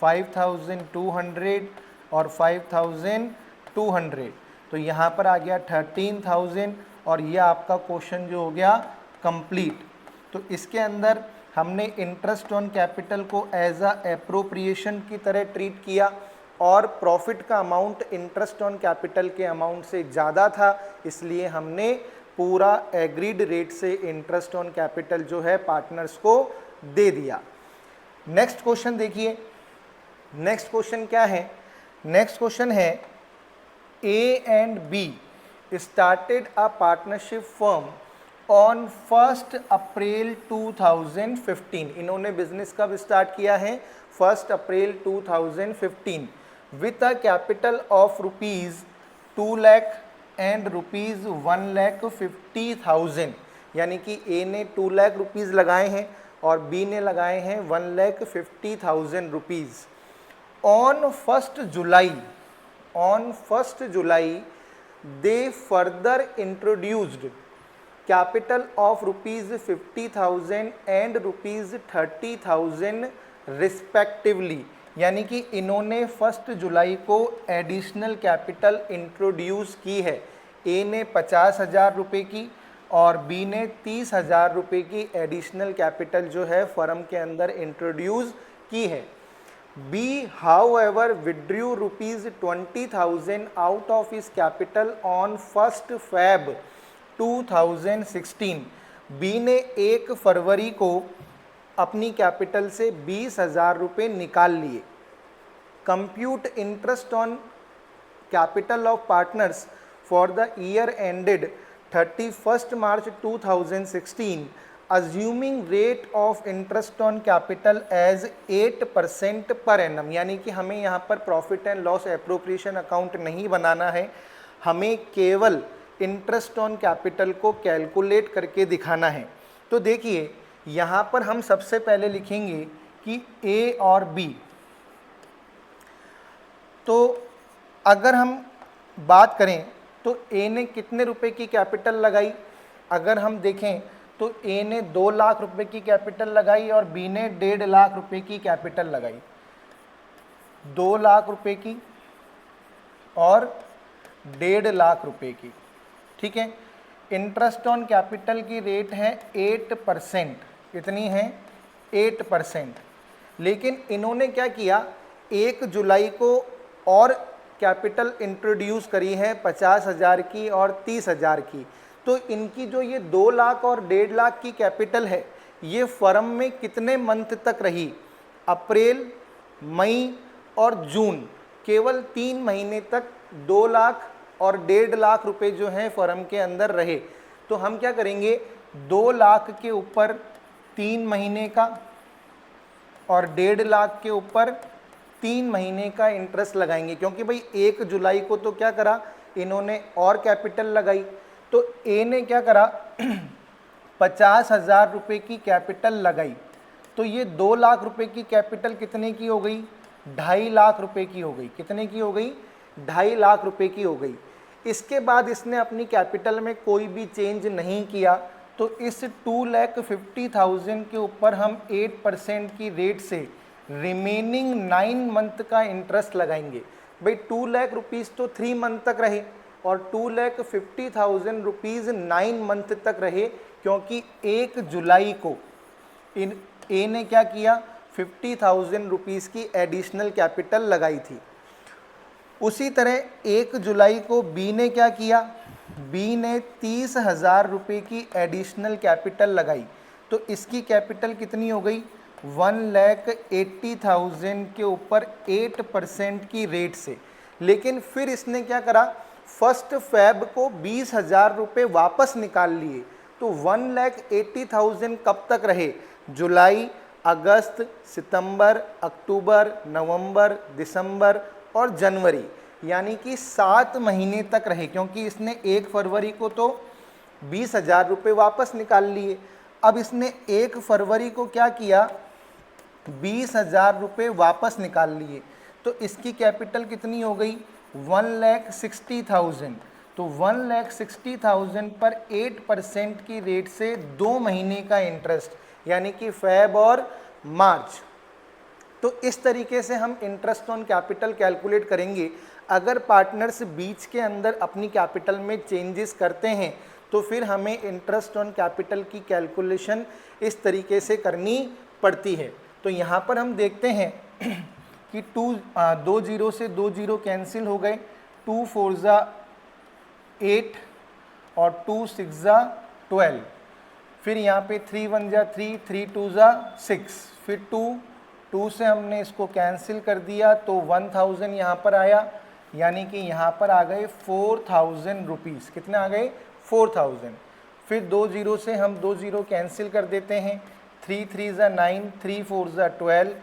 5,200 और 5,200, तो यहाँ पर आ गया 13,000, और ये आपका क्वेश्चन जो हो गया कंप्लीट। तो इसके अंदर हमने इंटरेस्ट ऑन कैपिटल को एज अ एप्रोप्रिएशन की तरह ट्रीट किया, और प्रॉफिट का अमाउंट इंटरेस्ट ऑन कैपिटल के अमाउंट से ज़्यादा था, इसलिए हमने पूरा एग्रीड रेट से इंटरेस्ट ऑन कैपिटल जो है पार्टनर्स को दे दिया। नेक्स्ट क्वेश्चन देखिए। नेक्स्ट क्वेश्चन क्या है? नेक्स्ट क्वेश्चन है A and B started a partnership firm on 1 अप्रैल 2015। इन्होंने बिजनेस कब स्टार्ट किया है? 1 अप्रैल 2015 with a capital of ₹2 lakh and ₹1,50,000, यानी कि A ने 2 लाख रुपीज़ लगाए हैं और B ने लगाए हैं 1,50,000 rupees. On 1 July they further introduced capital of ₹50,000 and ₹30,000 respectively, यानी कि इन्होंने 1 जुलाई को एडिशनल कैपिटल इंट्रोड्यूस की है। ए ने 50,000 रुपये की और बी ने 30,000 रुपये की एडिशनल कैपिटल जो है फर्म के अंदर इंट्रोड्यूस की है। B, however, withdrew rupees 20,000 out of his capital on 1st Feb 2016. B ने 1 फरवरी को अपनी कैपिटल से 20,000 रुपये निकाल लिए. Compute interest on capital of partners for the year ended 31st March 2016, assuming rate of interest on capital as 8% per annum. यानी कि हमें यहाँ पर profit and loss appropriation account नहीं बनाना है, हमें केवल इंटरेस्ट ऑन कैपिटल को कैलकुलेट करके दिखाना है. तो देखिए यहाँ पर हम सबसे पहले लिखेंगे कि ए और बी. तो अगर हम बात करें तो ए ने कितने रुपए की कैपिटल लगाई, अगर हम देखें तो ए ने 2 लाख रुपए की कैपिटल लगाई और बी ने 1.5 लाख रुपए की कैपिटल लगाई. 2 लाख रुपए की और 1.5 लाख रुपए की. ठीक है. इंटरेस्ट ऑन कैपिटल की रेट है 8%. कितनी है? 8%. लेकिन इन्होंने क्या किया, 1 जुलाई को और कैपिटल इंट्रोड्यूस करी है 50,000 की और 30,000 की. तो इनकी जो ये 2 लाख और 1.5 लाख की कैपिटल है, ये फर्म में कितने मंथ तक रही? अप्रैल, मई और जून. केवल 3 महीने तक 2 लाख और 1.5 लाख रुपए जो हैं फर्म के अंदर रहे. तो हम क्या करेंगे, 2 लाख के ऊपर 3 महीने का और 1.5 लाख के ऊपर 3 महीने का इंटरेस्ट लगाएंगे. क्योंकि भाई 1 जुलाई को तो क्या करा, इन्होंने और कैपिटल लगाई. तो ए ने क्या करा, 50,000 रुपये की कैपिटल लगाई. तो ये 2 लाख रुपए की कैपिटल कितने की हो गई? 2.5 लाख रुपए की हो गई. कितने की हो गई? 2.5 लाख रुपए की हो गई. इसके बाद इसने अपनी कैपिटल में कोई भी चेंज नहीं किया. तो इस 2,50,000 के ऊपर हम 8% की रेट से रिमेनिंग 9 मंथ का इंटरेस्ट लगाएंगे. भाई 2 लाख रुपीज़ तो 3 मंथ तक रहे और 2,50,000 रुपीज़ 9 मंथ तक रहे. क्योंकि 1 जुलाई को ए ने क्या किया, 50,000 रुपीज़ की एडिशनल कैपिटल लगाई थी. उसी तरह 1 जुलाई को बी ने क्या किया, बी ने 30,000 रुपये की एडिशनल कैपिटल लगाई. तो इसकी कैपिटल कितनी हो गई? 1,80,000 के ऊपर 8% की रेट से. लेकिन फिर इसने क्या करा, 1 फेब को 20,000 रुपये वापस निकाल लिए. तो 1,80,000 कब तक रहे? जुलाई, अगस्त, सितंबर, अक्टूबर, नवंबर, दिसंबर और जनवरी. यानी कि 7 महीने तक रहे. क्योंकि इसने 1 फरवरी को तो 20,000 रुपये वापस निकाल लिए. अब इसने 1 फरवरी को क्या किया, 20,000 रुपये वापस निकाल लिए. तो इसकी कैपिटल कितनी हो गई? 1,60,000. तो 1,60,000 पर 8% की रेट से 2 महीने का इंटरेस्ट, यानी कि फेब और मार्च. तो इस तरीके से हम इंटरेस्ट ऑन कैपिटल कैलकुलेट करेंगे. अगर पार्टनर्स बीच के अंदर अपनी कैपिटल में चेंजेस करते हैं तो फिर हमें इंटरेस्ट ऑन कैपिटल की कैलकुलेशन इस तरीके से करनी पड़ती है. तो यहाँ पर हम देखते हैं कि 2 जीरो से 2 जीरो कैंसिल हो गए. 2 4 ज़ा 8 और 2 6 ज़ा 12. फिर यहाँ पे 3 1 ज़ा 3, 3 2 ज़ा 6. फिर 2 से हमने इसको कैंसिल कर दिया तो 1,000 यहाँ पर आया. यानी कि यहाँ पर आ गए 4,000 रुपीज़. कितने आ गए? 4,000. फिर 2 जीरो से हम 2 जीरो कैंसिल कर देते हैं. 3 3 ज़ा 9, 3 4 ज़ा 12.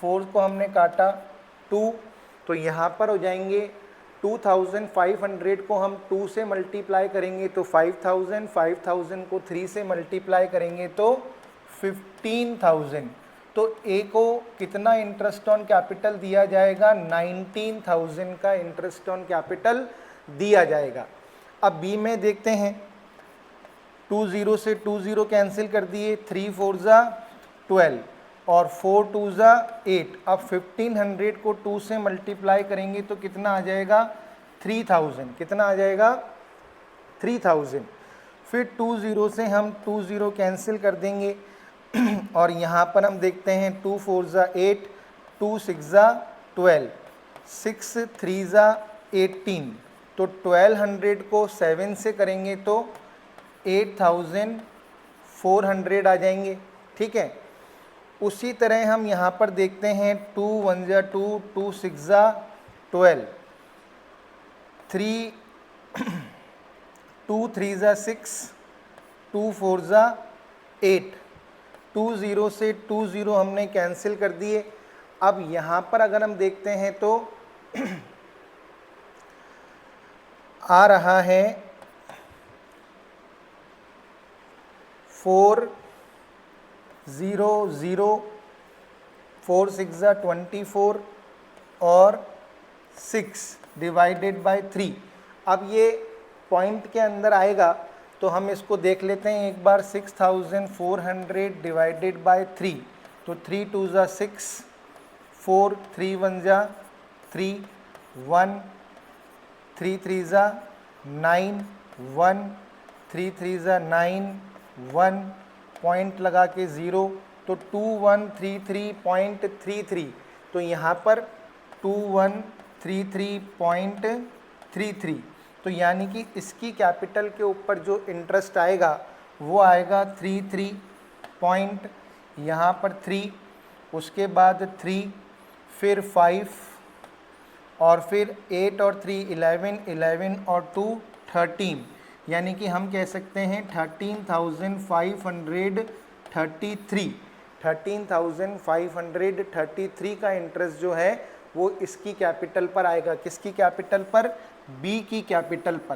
4 को हमने काटा 2. तो यहाँ पर हो जाएंगे 2,500 को हम 2 से मल्टीप्लाई करेंगे तो 5,000. 5,000 को 3 से मल्टीप्लाई करेंगे तो 15,000. तो ए को कितना इंटरेस्ट ऑन कैपिटल दिया जाएगा? 19,000 का इंटरेस्ट ऑन कैपिटल दिया जाएगा. अब बी में देखते हैं. 2 जीरो से 2 जीरो कैंसिल कर दिए. 3 4 ज़ा 12 और 4 2 ज़ा 8. अब 1500 को 2 से मल्टीप्लाई करेंगे तो कितना आ जाएगा? 3,000. कितना आ जाएगा? 3,000. फिर 2 जीरो से हम 2 जीरो कैंसिल कर देंगे और यहाँ पर हम देखते हैं 2 4 ज़ा 8, 2 6 12, 6 3 18, तो 1200 को 7 से करेंगे तो 8400 आ जाएंगे। ठीक है, उसी तरह हम यहाँ पर देखते हैं 2 1 2, 2 6 12, 3 2 3 6, 2 4 8, 2 0 से 2 0 हमने कैंसिल कर दिए। अब यहाँ पर अगर हम देखते हैं तो आ रहा है 4 0 0, 4 6 24 और 6 डिवाइडेड बाय 3। अब ये पॉइंट के अंदर आएगा तो हम इसको देख लेते हैं एक बार। 6400 डिवाइडेड बाय 3, तो 3 2 6, 4 3 1 3, 1 3 3 9, 1 3 3 9, 1 पॉइंट लगा के 0, तो 2133.33, तो यहाँ पर 2133.33, तो यानी कि इसकी कैपिटल के ऊपर जो इंटरेस्ट आएगा वो आएगा 33 पॉइंट, यहाँ पर 3, उसके बाद 3, फिर 5 और फिर 8 और 3 11, 11 और 2 13, यानी कि हम कह सकते हैं 13,533 का इंटरेस्ट जो है वो इसकी कैपिटल पर आएगा। किसकी कैपिटल पर? बी की कैपिटल पर।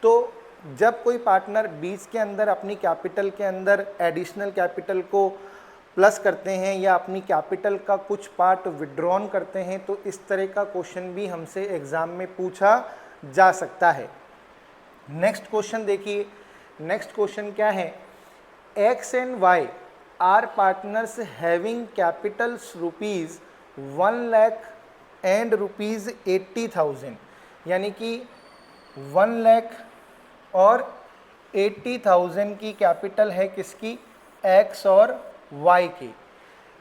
तो जब कोई पार्टनर बीच के अंदर अपनी कैपिटल के अंदर एडिशनल कैपिटल को प्लस करते हैं या अपनी कैपिटल का कुछ पार्ट विड्रॉन करते हैं तो इस तरह का क्वेश्चन भी हमसे एग्जाम में पूछा जा सकता है। नेक्स्ट क्वेश्चन देखिए, नेक्स्ट क्वेश्चन क्या है? X and Y are partners having capitals rupees 1 lakh and rupees 80,000, यानी कि 1 लाख और 80,000 की कैपिटल है किसकी? एक्स और वाई की।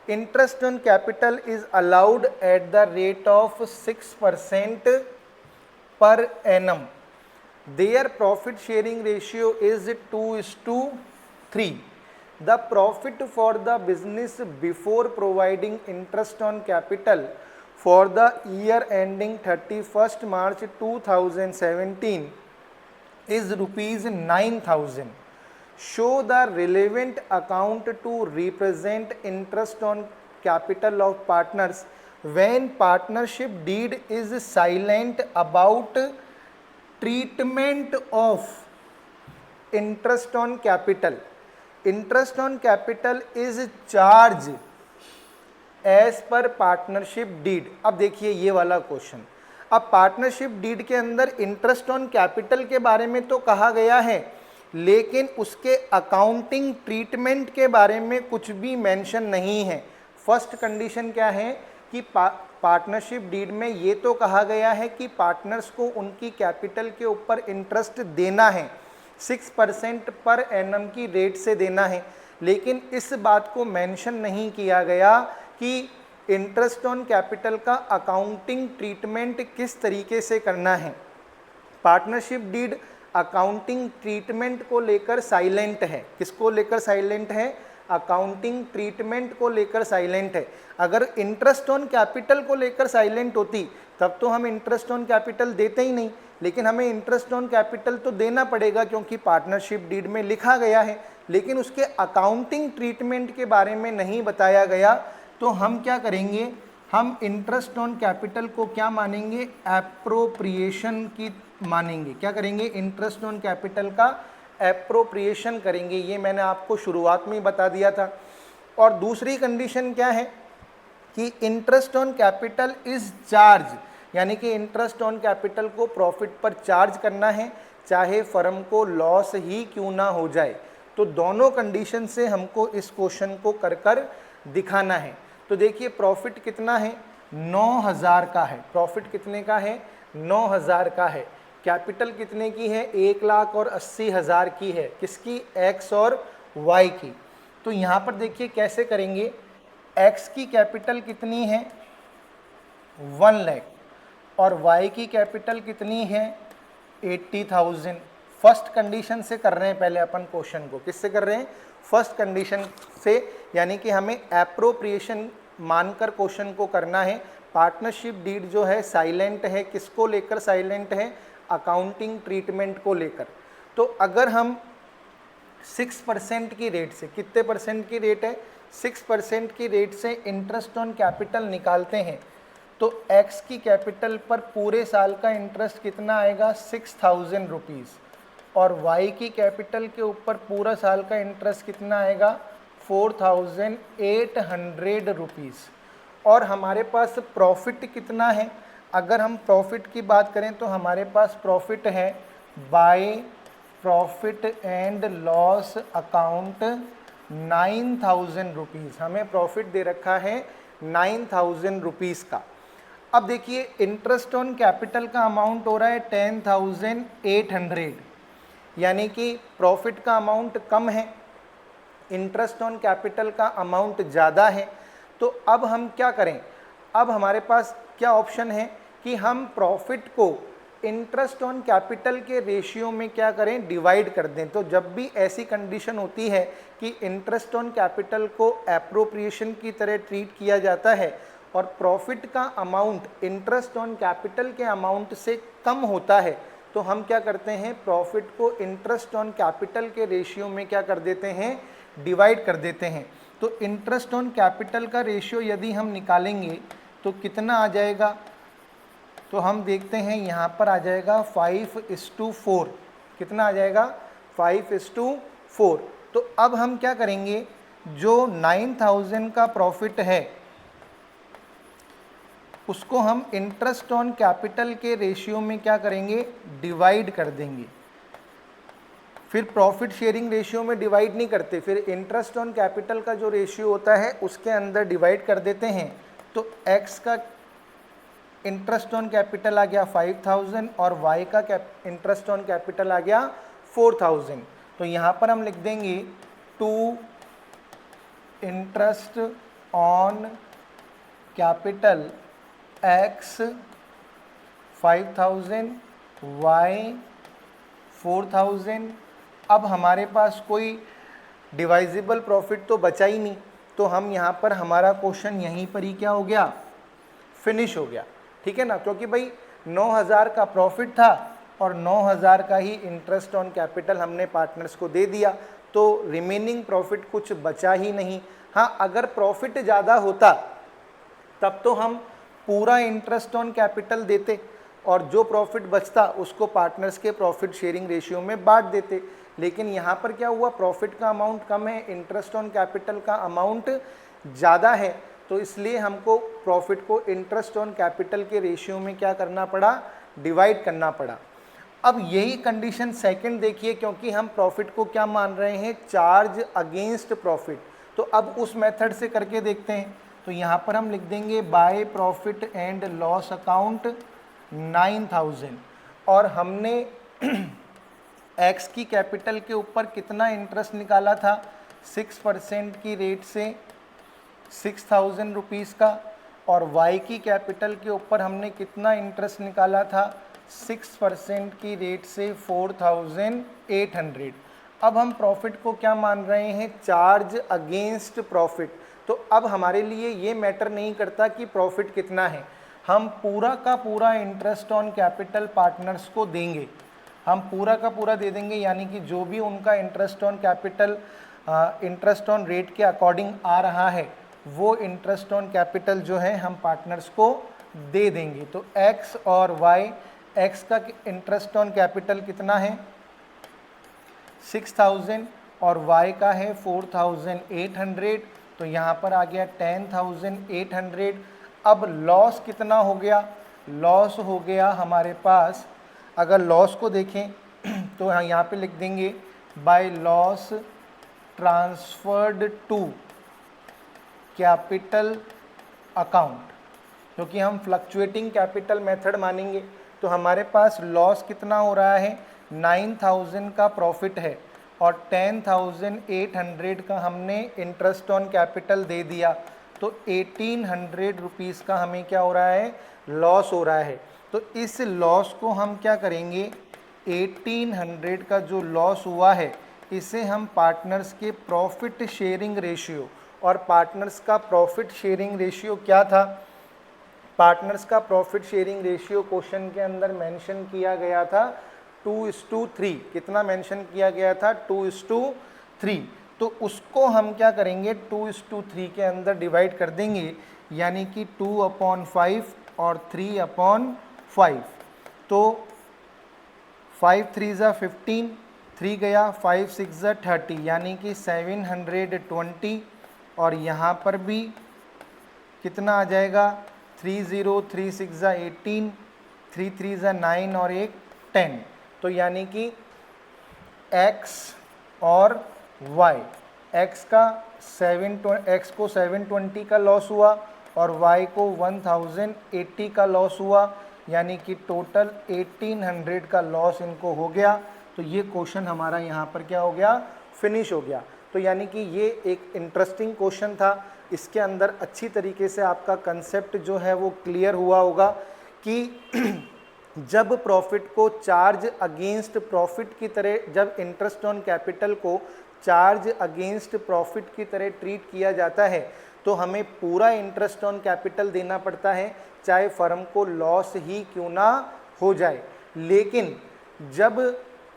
Interest on capital is allowed at the rate of 6% per annum. Their profit sharing ratio is 2:3. The profit for the business before providing interest on capital for the year ending 31st March 2017 is rupees 9,000. Show the relevant account to represent interest on capital of partners when partnership deed is silent about treatment of interest on capital. Interest on capital is charged as per partnership deed. अब देखिए ये वाला question, अब partnership deed के अंदर interest on capital के बारे में तो कहा गया है, लेकिन उसके अकाउंटिंग ट्रीटमेंट के बारे में कुछ भी मेंशन नहीं है। फर्स्ट कंडीशन क्या है कि पार्टनरशिप डीड में ये तो कहा गया है कि पार्टनर्स को उनकी कैपिटल के ऊपर इंटरेस्ट देना है, 6% पर एनम की रेट से देना है, लेकिन इस बात को मेंशन नहीं किया गया कि इंटरेस्ट ऑन कैपिटल का अकाउंटिंग ट्रीटमेंट किस तरीके से करना है। पार्टनरशिप डीड अकाउंटिंग ट्रीटमेंट को लेकर साइलेंट है। किसको लेकर साइलेंट है? अकाउंटिंग ट्रीटमेंट को लेकर साइलेंट है। अगर इंटरेस्ट ऑन कैपिटल को लेकर साइलेंट होती तब तो हम इंटरेस्ट ऑन कैपिटल देते ही नहीं, लेकिन हमें इंटरेस्ट ऑन कैपिटल तो देना पड़ेगा क्योंकि पार्टनरशिप डीड में लिखा गया है, लेकिन उसके अकाउंटिंग ट्रीटमेंट के बारे में नहीं बताया गया। तो हम क्या करेंगे? हम इंटरेस्ट ऑन कैपिटल को क्या मानेंगे? एप्रोप्रिएशन की मानेंगे। क्या करेंगे? इंटरेस्ट ऑन कैपिटल का एप्रोप्रिएशन करेंगे। ये मैंने आपको शुरुआत में ही बता दिया था। और दूसरी कंडीशन क्या है कि interest on capital is charge, यानी कि इंटरेस्ट ऑन कैपिटल को प्रॉफिट पर चार्ज करना है, चाहे फर्म को लॉस ही क्यों ना हो जाए। तो दोनों कंडीशन से हमको इस क्वेश्चन को कर कर दिखाना है। तो देखिए प्रॉफिट कितना है? 9,000 का है। प्रॉफिट कितने का है? 9,000 का है। कैपिटल कितने की है? 1,80,000 की है। किसकी? एक्स और वाई की। तो यहाँ पर देखिए कैसे करेंगे। एक्स की कैपिटल कितनी है? 1 लाख और y की कैपिटल कितनी है 80,000। फर्स्ट कंडीशन से कर रहे हैं पहले अपन क्वेश्चन को, किससे कर रहे हैं, फर्स्ट कंडीशन से, यानी कि हमें एप्रोप्रिएशन मानकर क्वेश्चन को करना है। पार्टनरशिप डीड जो है साइलेंट है, किसको लेकर साइलेंट है, अकाउंटिंग ट्रीटमेंट को लेकर। तो अगर हम 6% की रेट से, कितने परसेंट की रेट है, 6% की रेट से इंटरेस्ट ऑन कैपिटल निकालते हैं तो x की कैपिटल पर पूरे साल का इंटरेस्ट कितना आएगा 6,000 रुपीज़ और y की कैपिटल के ऊपर पूरा साल का इंटरेस्ट कितना आएगा 4,800 रुपीज़। और हमारे पास प्रॉफिट कितना है, अगर हम प्रॉफिट की बात करें तो हमारे पास प्रॉफिट है by profit and loss account 9,000 rupees, हमें प्रॉफिट दे रखा है 9,000 रुपीज़ का। अब देखिए इंटरेस्ट ऑन कैपिटल का अमाउंट हो रहा है 10,800, यानी कि प्रॉफिट का अमाउंट कम है, इंटरेस्ट ऑन कैपिटल का अमाउंट ज़्यादा है। तो अब हम क्या करें, अब हमारे पास क्या ऑप्शन है कि हम प्रॉफिट को इंटरेस्ट ऑन कैपिटल के रेशियो में क्या करें, डिवाइड कर दें। तो जब भी ऐसी कंडीशन होती है कि इंटरेस्ट ऑन कैपिटल को एप्रोप्रिएशन की तरह ट्रीट किया जाता है और प्रॉफिट का अमाउंट इंटरेस्ट ऑन कैपिटल के अमाउंट से कम होता है, तो हम क्या करते हैं, प्रॉफिट को इंटरेस्ट ऑन कैपिटल के रेशियो में क्या कर देते हैं, डिवाइड कर देते हैं। तो इंटरेस्ट ऑन कैपिटल का रेशियो यदि हम निकालेंगे तो कितना आ जाएगा, तो हम देखते हैं यहाँ पर आ जाएगा 5:4, कितना आ जाएगा 5:4। तो अब हम क्या करेंगे, जो 9,000 का प्रॉफिट है उसको हम इंटरेस्ट ऑन कैपिटल के रेशियो में क्या करेंगे, डिवाइड कर देंगे। फिर प्रॉफिट शेयरिंग रेशियो में डिवाइड नहीं करते, फिर इंटरेस्ट ऑन कैपिटल का जो रेशियो होता है उसके अंदर डिवाइड कर देते हैं। तो x का इंटरेस्ट ऑन कैपिटल आ गया 5,000 और y का इंटरेस्ट ऑन कैपिटल आ गया 4,000। तो यहाँ पर हम लिख देंगे to interest on capital x 5,000 y 4,000। अब हमारे पास कोई डिवाइजिबल प्रॉफिट तो बचा ही नहीं, तो हम यहाँ पर हमारा क्वेश्चन यहीं पर ही क्या हो गया, फिनिश हो गया, ठीक है ना। क्योंकि भाई 9,000 का प्रॉफिट था और 9,000 का ही इंटरेस्ट ऑन कैपिटल हमने पार्टनर्स को दे दिया, तो रिमेनिंग प्रॉफिट कुछ बचा ही नहीं। हाँ, अगर प्रॉफिट ज़्यादा होता तब तो हम पूरा इंटरेस्ट ऑन कैपिटल देते और जो प्रॉफिट बचता उसको पार्टनर्स के प्रॉफिट शेयरिंग रेशियो में बांट देते। लेकिन यहाँ पर क्या हुआ, प्रॉफिट का अमाउंट कम है, इंटरेस्ट ऑन कैपिटल का अमाउंट ज़्यादा है, तो इसलिए हमको प्रॉफिट को इंटरेस्ट ऑन कैपिटल के रेशियो में क्या करना पड़ा, डिवाइड करना पड़ा। अब यही कंडीशन सेकंड देखिए, क्योंकि हम प्रॉफिट को क्या मान रहे हैं, चार्ज अगेंस्ट प्रॉफिट। तो अब उस मेथड से करके देखते हैं। तो यहाँ पर हम लिख देंगे by profit and loss account 9,000 और हमने x की कैपिटल के ऊपर कितना इंटरेस्ट निकाला था, 6% की रेट से 6,000 रुपीज़ का, और y की कैपिटल के ऊपर हमने कितना इंटरेस्ट निकाला था, 6% की रेट से 4,800। अब हम प्रॉफिट को क्या मान रहे हैं, चार्ज अगेंस्ट प्रॉफिट। तो अब हमारे लिए ये मैटर नहीं करता कि प्रॉफिट कितना है, हम पूरा का पूरा इंटरेस्ट ऑन कैपिटल पार्टनर्स को देंगे, हम पूरा का पूरा दे देंगे। यानी कि जो भी उनका interest on capital interest on rate के अकॉर्डिंग आ रहा है वो इंटरेस्ट ऑन कैपिटल जो है हम पार्टनर्स को दे देंगे। तो x और y, x का इंटरेस्ट ऑन कैपिटल कितना है 6,000 और y का है 4,800, तो यहाँ पर आ गया 10,800। अब लॉस कितना हो गया, लॉस हो गया हमारे पास, अगर लॉस को देखें तो यहाँ पे लिख देंगे by loss transferred to capital account, क्योंकि हम फ्लक्चुएटिंग कैपिटल मेथड मानेंगे। तो हमारे पास लॉस कितना हो रहा है, 9,000 का प्रॉफिट है और 10,800 का हमने इंटरेस्ट ऑन कैपिटल दे दिया, तो 1800 रुपीज़ का हमें क्या हो रहा है, लॉस हो रहा है। तो इस लॉस को हम क्या करेंगे, 1800 का जो लॉस हुआ है इसे हम पार्टनर्स के प्रॉफिट शेयरिंग रेशियो, और पार्टनर्स का प्रॉफिट शेयरिंग रेशियो क्या था, पार्टनर्स का प्रॉफिट शेयरिंग रेशियो क्वेश्चन के अंदर मेंशन किया गया था 2:3। कितना मेंशन किया गया था, 2:3। तो उसको हम क्या करेंगे, 2:3 के अंदर डिवाइड कर देंगे, यानी कि 2/5 और 3/5। तो 5 3 ज़ा 15, 3 गया, 5 6 ज़ा 30, यानी कि 720। और यहाँ पर भी कितना आ जाएगा, 3 0 3 6 ज़ा 18, 3 3 ज़ा 9 और 1 10। तो यानी कि x और y, x को 720 का लॉस हुआ और y को 1080 का लॉस हुआ, यानी कि टोटल 1800 का लॉस इनको हो गया। तो ये क्वेश्चन हमारा यहाँ पर क्या हो गया, फिनिश हो गया। तो यानी कि ये एक इंटरेस्टिंग क्वेश्चन था, इसके अंदर अच्छी तरीके से आपका कंसेप्ट जो है वो क्लियर हुआ होगा कि जब प्रॉफिट को चार्ज अगेंस्ट प्रॉफिट की तरह, जब इंटरेस्ट ऑन कैपिटल को चार्ज अगेंस्ट प्रॉफिट की तरह ट्रीट किया जाता है तो हमें पूरा इंटरेस्ट ऑन कैपिटल देना पड़ता है, चाहे फर्म को लॉस ही क्यों ना हो जाए। लेकिन जब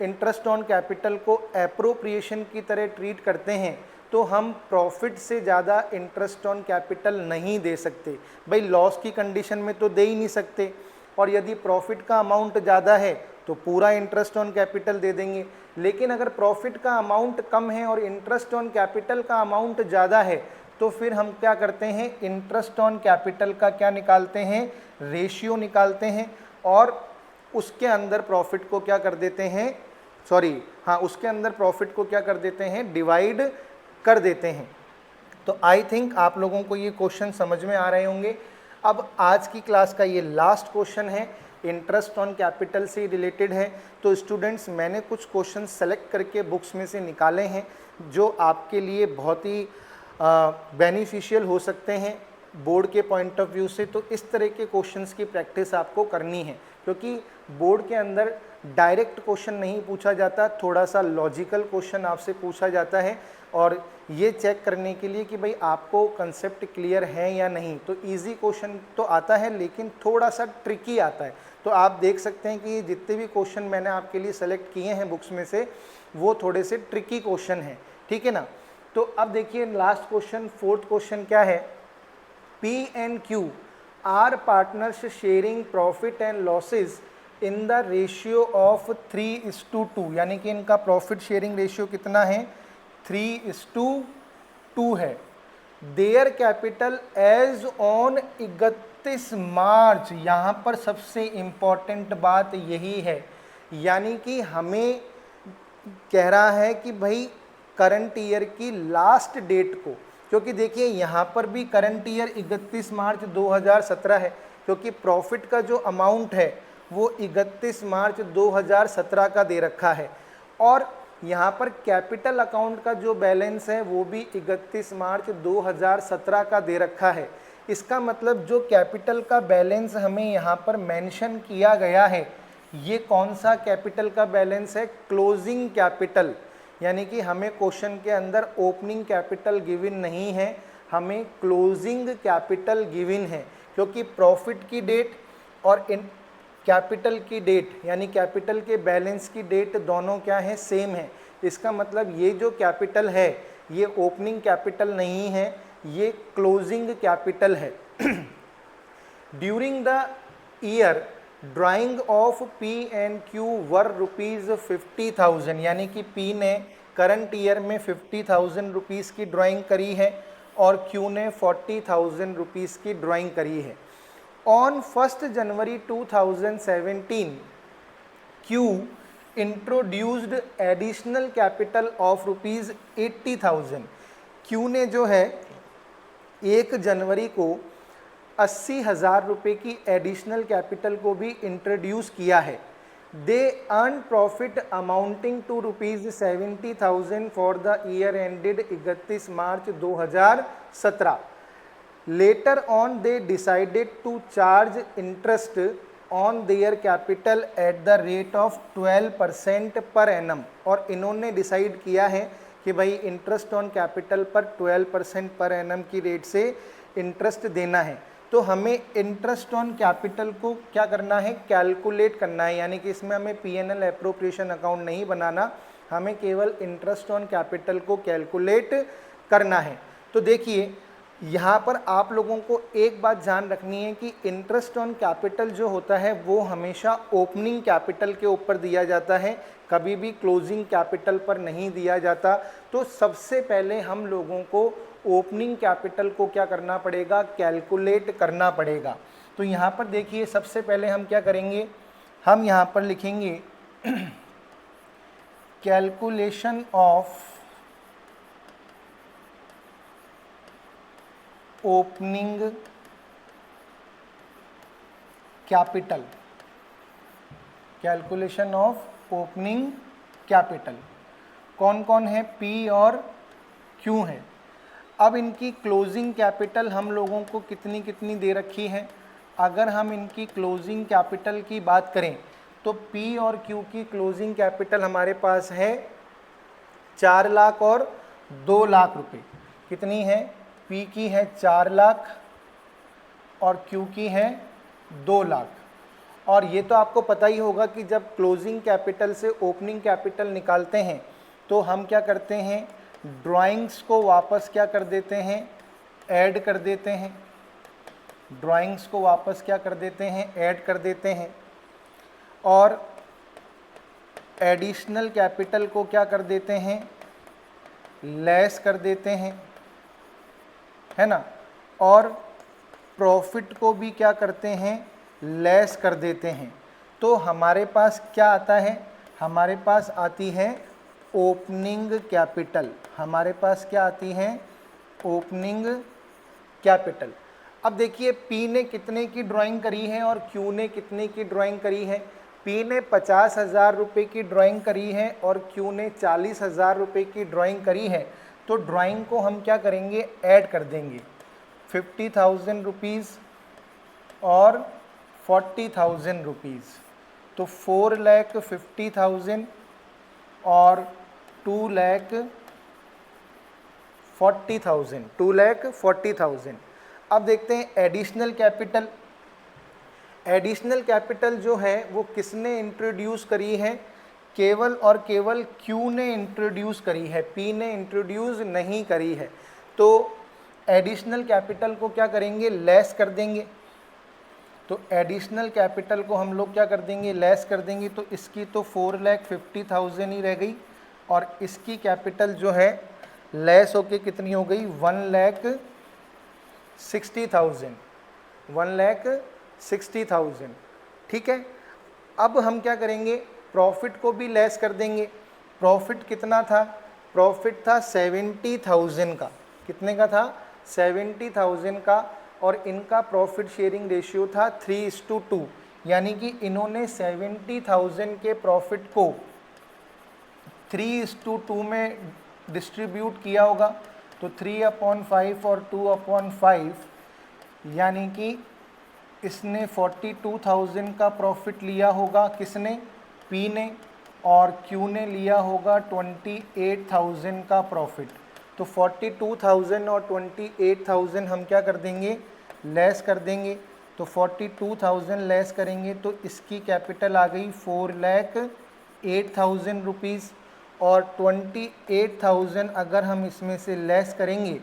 इंटरेस्ट ऑन कैपिटल को एप्रोप्रिएशन की तरह ट्रीट करते हैं तो हम प्रॉफिट से ज़्यादा इंटरेस्ट ऑन कैपिटल नहीं दे सकते। भाई लॉस की कंडीशन में तो दे ही नहीं सकते, और यदि प्रॉफिट का अमाउंट ज़्यादा है तो पूरा इंटरेस्ट ऑन कैपिटल दे देंगे। लेकिन अगर प्रॉफिट का अमाउंट कम है और इंटरेस्ट ऑन कैपिटल का अमाउंट ज़्यादा है तो फिर हम क्या करते हैं, इंटरेस्ट ऑन कैपिटल का क्या निकालते हैं, रेशियो निकालते हैं, और उसके अंदर प्रॉफिट को क्या कर देते हैं, उसके अंदर प्रॉफिट को क्या कर देते हैं, डिवाइड कर देते हैं। तो आई थिंक आप लोगों को ये क्वेश्चन समझ में आ रहे होंगे। अब आज की क्लास का ये लास्ट क्वेश्चन है, इंटरेस्ट ऑन कैपिटल से रिलेटेड है। तो स्टूडेंट्स मैंने कुछ क्वेश्चन सेलेक्ट करके बुक्स में से निकाले हैं जो आपके लिए बहुत ही बेनिफिशियल हो सकते हैं बोर्ड के पॉइंट ऑफ व्यू से। तो इस तरह के क्वेश्चंस की प्रैक्टिस आपको करनी है, क्योंकि बोर्ड के अंदर डायरेक्ट क्वेश्चन नहीं पूछा जाता, थोड़ा सा लॉजिकल क्वेश्चन आपसे पूछा जाता है, और ये चेक करने के लिए कि भाई आपको कंसेप्ट क्लियर है या नहीं। तो इजी क्वेश्चन तो आता है लेकिन थोड़ा सा ट्रिकी आता है। तो आप देख सकते हैं कि जितने भी क्वेश्चन मैंने आपके लिए सेलेक्ट किए हैं बुक्स में से वो थोड़े से ट्रिकी क्वेश्चन हैं, ठीक है ना। तो अब देखिए लास्ट क्वेश्चन, फोर्थ क्वेश्चन क्या है, P and Q are partners sharing profit and losses in the ratio of 3:2, यानी कि इनका प्रॉफिट शेयरिंग रेशियो कितना है, 3:2 है। देयर कैपिटल एज ऑन 31 मार्च, यहाँ पर सबसे इम्पॉर्टेंट बात यही है, यानी कि हमें कह रहा है कि भाई करंट ईयर की लास्ट डेट को, क्योंकि देखिए यहाँ पर भी करंट ईयर 31 मार्च 2017 है, क्योंकि प्रॉफिट का जो अमाउंट है वो 31 मार्च 2017 का दे रखा है, और यहाँ पर कैपिटल अकाउंट का जो बैलेंस है वो भी 31 मार्च 2017 का दे रखा है। इसका मतलब जो कैपिटल का बैलेंस हमें यहाँ पर मेंशन किया गया है ये कौन सा कैपिटल का बैलेंस है, क्लोजिंग कैपिटल, यानी कि हमें क्वेश्चन के अंदर ओपनिंग कैपिटल गिवन नहीं है, हमें क्लोजिंग कैपिटल गिवन है, क्योंकि प्रॉफिट की डेट और कैपिटल की डेट यानी कैपिटल के बैलेंस की डेट दोनों क्या है, सेम है। इसका मतलब ये जो कैपिटल है ये ओपनिंग कैपिटल नहीं है, ये क्लोजिंग कैपिटल है। During the year drying of P and Q वर ₹50,000, यानी कि P ने करंट ईयर में 50,000 रुपीज़ की ड्राइंग करी है और Q ने 40,000 रुपीज़ की ड्राइंग करी है। On 1 January 2017 Q introduced additional capital of ₹80,000। Q ने जो है 1 जनवरी को 80,000 रुपये की एडिशनल कैपिटल को भी इंट्रोड्यूस किया है। They earn profit amounting to ₹70,000 for the year ended 31 March 2017। Later on they decided to charge interest on their capital at the rate of 12% per annum, और इन्होंने डिसाइड किया है कि भाई इंटरेस्ट ऑन कैपिटल पर 12% per annum की rate से interest देना है। तो हमें इंटरेस्ट ऑन कैपिटल को क्या करना है, कैलकुलेट करना है, यानी कि इसमें हमें पीएनएल एप्रोप्रिएशन अकाउंट नहीं बनाना, हमें केवल इंटरेस्ट ऑन कैपिटल को कैलकुलेट करना है। तो देखिए यहाँ पर आप लोगों को एक बात ध्यान रखनी है कि इंटरेस्ट ऑन कैपिटल जो होता है वो हमेशा ओपनिंग कैपिटल के ऊपर दिया जाता है, कभी भी क्लोजिंग कैपिटल पर नहीं दिया जाता। तो सबसे पहले हम लोगों को ओपनिंग कैपिटल को क्या करना पड़ेगा, कैलकुलेट करना पड़ेगा। तो यहाँ पर देखिए सबसे पहले हम क्या करेंगे, हम यहाँ पर लिखेंगे calculation of opening capital, calculation of opening capital कौन कौन है, पी और क्यू है। अब इनकी क्लोजिंग कैपिटल हम लोगों को कितनी कितनी दे रखी है, अगर हम इनकी क्लोजिंग कैपिटल की बात करें तो पी और क्यू की क्लोजिंग कैपिटल हमारे पास है 4 लाख और 2 लाख रुपए। कितनी है, पी की है 4 लाख और क्यू की है 2 लाख। और ये तो आपको पता ही होगा कि जब क्लोजिंग कैपिटल से ओपनिंग कैपिटल निकालते हैं तो हम क्या करते हैं, ड्राइंग्स को वापस क्या कर देते हैं, ऐड कर देते हैं, ड्राइंग्स को वापस क्या कर देते हैं, ऐड कर देते हैं, और एडिशनल कैपिटल को क्या कर देते हैं, लेस कर देते हैं, है ना, और प्रॉफिट को भी क्या करते हैं, लेस कर देते हैं। तो हमारे पास क्या आता है, हमारे पास आती है ओपनिंग कैपिटल, हमारे पास क्या आती है, ओपनिंग कैपिटल। अब देखिए पी ने कितने की ड्राइंग करी है और क्यू ने कितने की ड्राइंग करी है। पी ने 50,000 रुपये की ड्राइंग करी है और क्यू ने 40,000 रुपये की ड्राइंग करी है। तो ड्राइंग को हम क्या करेंगे, ऐड कर देंगे, 50,000 रुपीज़ और 40,000 रुपीज़, तो 4,50,000 और 2,40,000, 2,40,000। अब देखते हैं एडिशनल कैपिटल। एडिशनल कैपिटल जो है वो किसने इंट्रोड्यूस करी है, केवल और केवल क्यू ने इंट्रोड्यूस करी है, पी ने इंट्रोड्यूस नहीं करी है। तो एडिशनल कैपिटल को क्या करेंगे, लेस कर देंगे। तो एडिशनल कैपिटल को हम लोग क्या कर देंगे, लेस कर देंगे। तो इसकी तो 4,50,000 ही रह गई और इसकी कैपिटल जो है लेस होके कितनी हो गई, 1,60,000, 1,60,000। ठीक है। अब हम क्या करेंगे, प्रॉफिट को भी लेस कर देंगे। प्रॉफिट कितना था, प्रॉफिट था 70,000 का। कितने का था, 70,000 का। और इनका प्रॉफिट शेयरिंग रेशियो था 3:2, यानी कि इन्होंने 70,000 के प्रॉफिट को 3:2 में डिस्ट्रीब्यूट किया होगा। तो 3/5 और 2/5, यानी कि इसने 42,000 का प्रॉफिट लिया होगा, किसने, पी ने, और क्यू ने लिया होगा 28,000 का प्रॉफिट। तो 42,000 और 28,000 हम क्या कर देंगे, लेस कर देंगे। तो 42,000 लेस करेंगे तो इसकी कैपिटल आ गई 4,08,000 रुपीज़। और 28,000 अगर हम इसमें से लेस करेंगे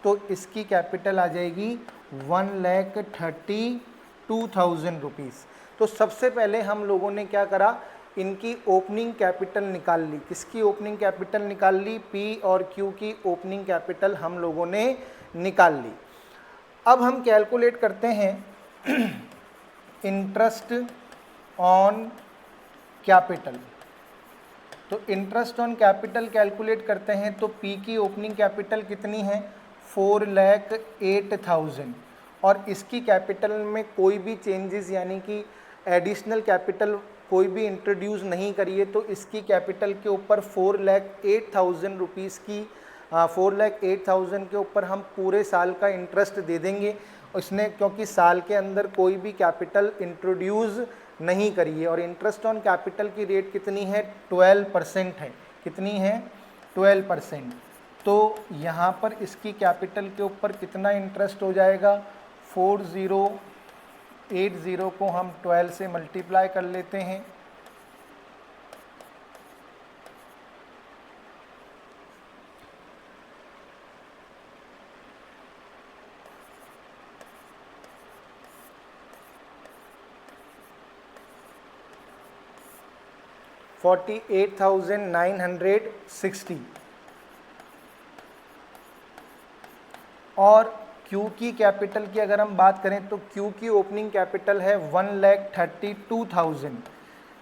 तो इसकी कैपिटल आ जाएगी 1,32,000 रुपीज़। तो सबसे पहले हम लोगों ने क्या करा, इनकी ओपनिंग कैपिटल निकाल ली। किसकी ओपनिंग कैपिटल निकाल ली, पी और क्यू की ओपनिंग कैपिटल हम लोगों ने निकाल ली। अब हम कैलकुलेट करते हैं इंटरेस्ट ऑन कैपिटल। तो इंटरेस्ट ऑन कैपिटल कैलकुलेट करते हैं तो पी की ओपनिंग कैपिटल कितनी है, 4,08,000। और इसकी कैपिटल में कोई भी चेंजेस यानी कि एडिशनल कैपिटल कोई भी इंट्रोड्यूस नहीं करिए, तो इसकी कैपिटल के ऊपर 4,08,000 रुपीज़ की 4,08,000 के ऊपर हम पूरे साल का इंटरेस्ट दे देंगे। इसने क्योंकि साल के अंदर कोई भी कैपिटल इंट्रोड्यूस नहीं करी है और इंटरेस्ट ऑन कैपिटल की रेट कितनी है, 12% है। कितनी है, 12%। तो यहाँ पर इसकी कैपिटल के ऊपर कितना इंटरेस्ट हो जाएगा, 4080 को हम 12 से मल्टीप्लाई कर लेते हैं, 48,960। और Q की कैपिटल की अगर हम बात करें तो Q की ओपनिंग कैपिटल है 1,32,000,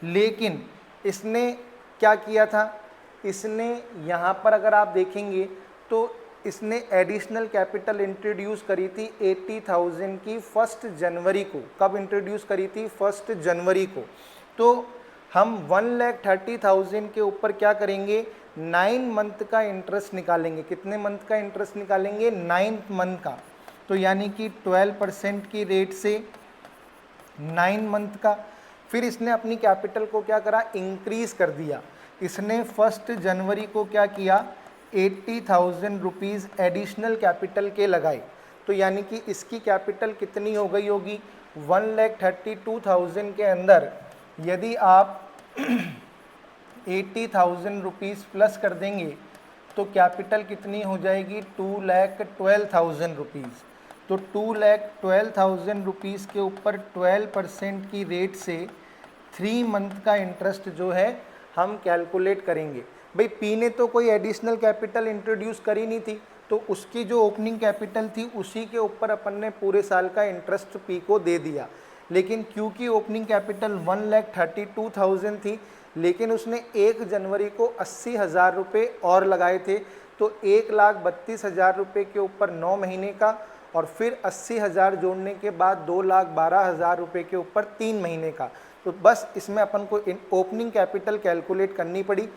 लेकिन इसने क्या किया था, इसने यहाँ पर अगर आप देखेंगे तो इसने एडिशनल कैपिटल इंट्रोड्यूस करी थी 80,000 की 1 जनवरी को। कब इंट्रोड्यूस करी थी, 1 जनवरी को। तो हम 1,30,000 के ऊपर क्या करेंगे, 9 मंथ का इंटरेस्ट निकालेंगे। कितने मंथ का इंटरेस्ट निकालेंगे, 9 मंथ का। तो यानी कि 12% की रेट से 9 मंथ का। फिर इसने अपनी कैपिटल को क्या करा, इंक्रीज कर दिया। इसने 1 जनवरी को क्या किया, 80,000 रुपीज़ एडिशनल कैपिटल के लगाए। तो यानी कि इसकी कैपिटल कितनी हो गई होगी, 1,32,000 के अंदर यदि आप 80,000 रुपीज़ प्लस कर देंगे तो कैपिटल कितनी हो जाएगी, 2,12,000 रुपीज़। तो 2,12,000 रुपीज़ के ऊपर 12% की रेट से 3 मंथ का इंटरेस्ट जो है हम कैलकुलेट करेंगे। भाई पी ने तो कोई एडिशनल कैपिटल इंट्रोड्यूस करी नहीं थी, तो उसकी जो ओपनिंग कैपिटल थी उसी के ऊपर अपन ने पूरे साल का इंटरेस्ट पी को दे दिया। लेकिन क्यू की ओपनिंग कैपिटल 1,32,000 थी, लेकिन उसने 1 जनवरी को 80,000 रुपये और लगाए थे। तो 1,32,000 रुपये के ऊपर 9 महीने का और फिर 80,000 जोड़ने के बाद 2,12,000 रुपये के ऊपर 3 महीने का। तो बस इसमें अपन को ओपनिंग कैपिटल कैलकुलेट करनी पड़ी।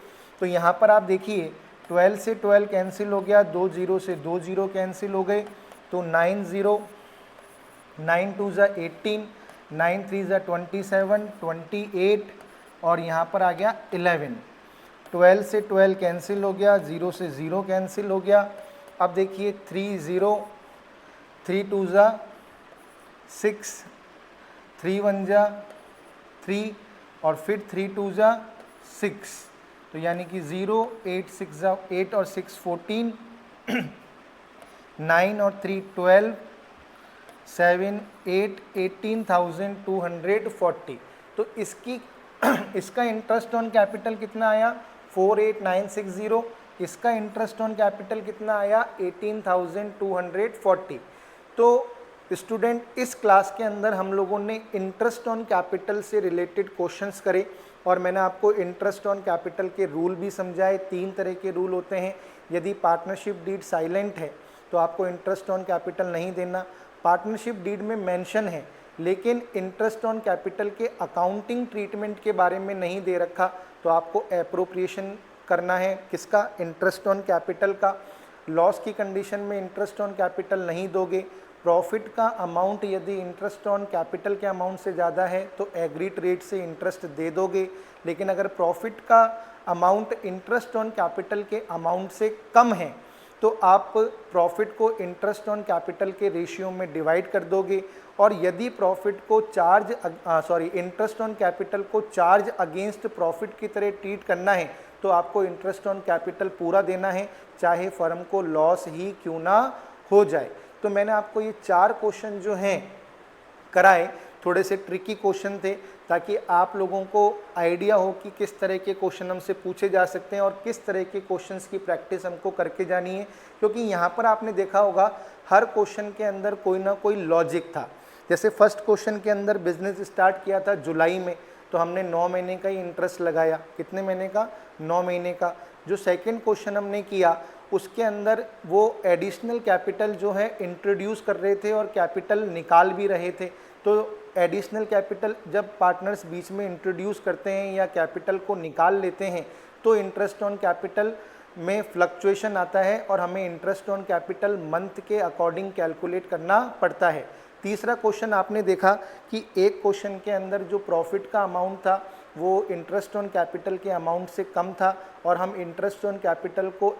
तो यहाँ पर आप देखिए 12 से 12 कैंसिल हो गया, 2 0 से 2 0 कैंसिल हो गए, तो 9 0, 9 2 ज़ा 18, 9 3 ज़ा 27, 28 और यहाँ पर आ गया 11। 12 से 12 कैंसिल हो गया, 0 से 0 कैंसिल हो गया। अब देखिए 3 0, 3 2 ज़ा 6, 3 1 ज़ा 3 और फिर 3 2 ज़ा 6। तो यानी कि 0 8 6 ज़ा 8 और 6 14, 9 और 3 12, 7 8 18,240। तो इसका इंटरेस्ट ऑन कैपिटल कितना आया, 48,960। इसका इंटरेस्ट ऑन कैपिटल कितना आया, 18,240। तो स्टूडेंट इस क्लास के अंदर हम लोगों ने इंटरेस्ट ऑन कैपिटल से रिलेटेड क्वेश्चंस करे और मैंने आपको इंटरेस्ट ऑन कैपिटल के रूल भी समझाए। 3 तरह के रूल होते हैं। यदि पार्टनरशिप डीड साइलेंट है तो आपको इंटरेस्ट ऑन कैपिटल नहीं देना। पार्टनरशिप डीड में मेंशन है लेकिन इंटरेस्ट ऑन कैपिटल के अकाउंटिंग ट्रीटमेंट के बारे में नहीं दे रखा, तो आपको एप्रोप्रिएशन करना है। किसका, इंटरेस्ट ऑन कैपिटल का। लॉस की कंडीशन में इंटरेस्ट ऑन कैपिटल नहीं दोगे। प्रॉफिट का अमाउंट यदि इंटरेस्ट ऑन कैपिटल के अमाउंट से ज़्यादा है तो एग्रीड रेट से इंटरेस्ट दे दोगे, लेकिन अगर प्रॉफिट का अमाउंट इंटरेस्ट ऑन कैपिटल के अमाउंट से कम है तो आप प्रॉफिट को इंटरेस्ट ऑन कैपिटल के रेशियो में डिवाइड कर दोगे। और यदि प्रॉफिट को इंटरेस्ट ऑन कैपिटल को चार्ज अगेंस्ट प्रॉफिट की तरह ट्रीट करना है तो आपको इंटरेस्ट ऑन कैपिटल पूरा देना है, चाहे फर्म को लॉस ही क्यों ना हो जाए। तो मैंने आपको ये 4 क्वेश्चन जो हैं कराए, थोड़े से ट्रिकी क्वेश्चन थे ताकि आप लोगों को आइडिया हो कि किस तरह के क्वेश्चन हमसे पूछे जा सकते हैं और किस तरह के क्वेश्चंस की प्रैक्टिस हमको करके जानी है। क्योंकि यहाँ पर आपने देखा होगा हर क्वेश्चन के अंदर कोई ना कोई लॉजिक था। जैसे फर्स्ट क्वेश्चन के अंदर बिजनेस स्टार्ट किया था जुलाई में, तो हमने 9 महीने का ही इंटरेस्ट लगाया। कितने महीने का, 9 महीने का। जो सेकेंड क्वेश्चन हमने किया उसके अंदर वो एडिशनल कैपिटल जो है इंट्रोड्यूस कर रहे थे और कैपिटल निकाल भी रहे थे। तो एडिशनल कैपिटल जब पार्टनर्स बीच में इंट्रोड्यूस करते हैं या कैपिटल को निकाल लेते हैं तो इंटरेस्ट ऑन कैपिटल में फ्लक्चुएशन आता है और हमें इंटरेस्ट ऑन कैपिटल मंथ के अकॉर्डिंग कैलकुलेट करना पड़ता है। तीसरा क्वेश्चन आपने देखा कि एक क्वेश्चन के अंदर जो प्रॉफिट का अमाउंट था वो इंटरेस्ट ऑन कैपिटल के अमाउंट से कम था और हम इंटरेस्ट ऑन कैपिटल को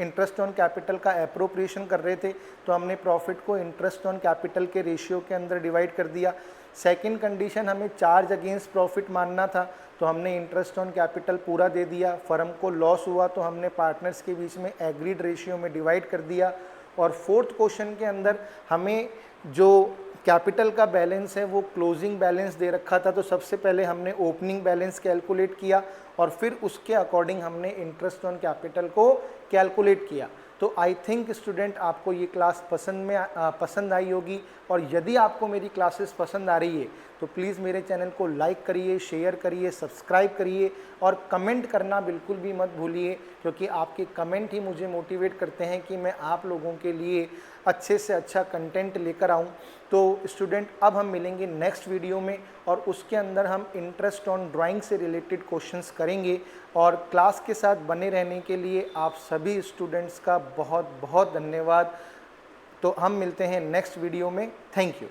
इंटरेस्ट ऑन कैपिटल का एप्रोप्रिएशन कर रहे थे, तो हमने प्रॉफिट को इंटरेस्ट ऑन कैपिटल के रेशियो के अंदर डिवाइड कर दिया। सेकंड कंडीशन, हमें चार्ज अगेंस्ट प्रॉफिट मानना था, तो हमने इंटरेस्ट ऑन कैपिटल पूरा दे दिया। फर्म को लॉस हुआ तो हमने पार्टनर्स के बीच में एग्रीड रेशियो में डिवाइड कर दिया। और फोर्थ क्वेश्चन के अंदर हमें जो कैपिटल का बैलेंस है वो क्लोजिंग बैलेंस दे रखा था, तो सबसे पहले हमने ओपनिंग बैलेंस कैलकुलेट किया और फिर उसके अकॉर्डिंग हमने इंटरेस्ट ऑन कैपिटल को कैलकुलेट किया। तो आई थिंक स्टूडेंट आपको ये क्लास पसंद आई होगी, और यदि आपको मेरी क्लासेस पसंद आ रही है तो प्लीज़ मेरे चैनल को लाइक करिए, शेयर करिए, सब्सक्राइब करिए और कमेंट करना बिल्कुल भी मत भूलिए, क्योंकि आपके कमेंट ही मुझे मोटिवेट करते हैं कि मैं आप लोगों के लिए अच्छे से अच्छा कंटेंट लेकर आऊँ। तो स्टूडेंट अब हम मिलेंगे नेक्स्ट वीडियो में और उसके अंदर हम इंटरेस्ट ऑन ड्राइंग से रिलेटेड क्वेश्चंस करेंगे। और क्लास के साथ बने रहने के लिए आप सभी स्टूडेंट्स का बहुत बहुत धन्यवाद। तो हम मिलते हैं नेक्स्ट वीडियो में। Thank you.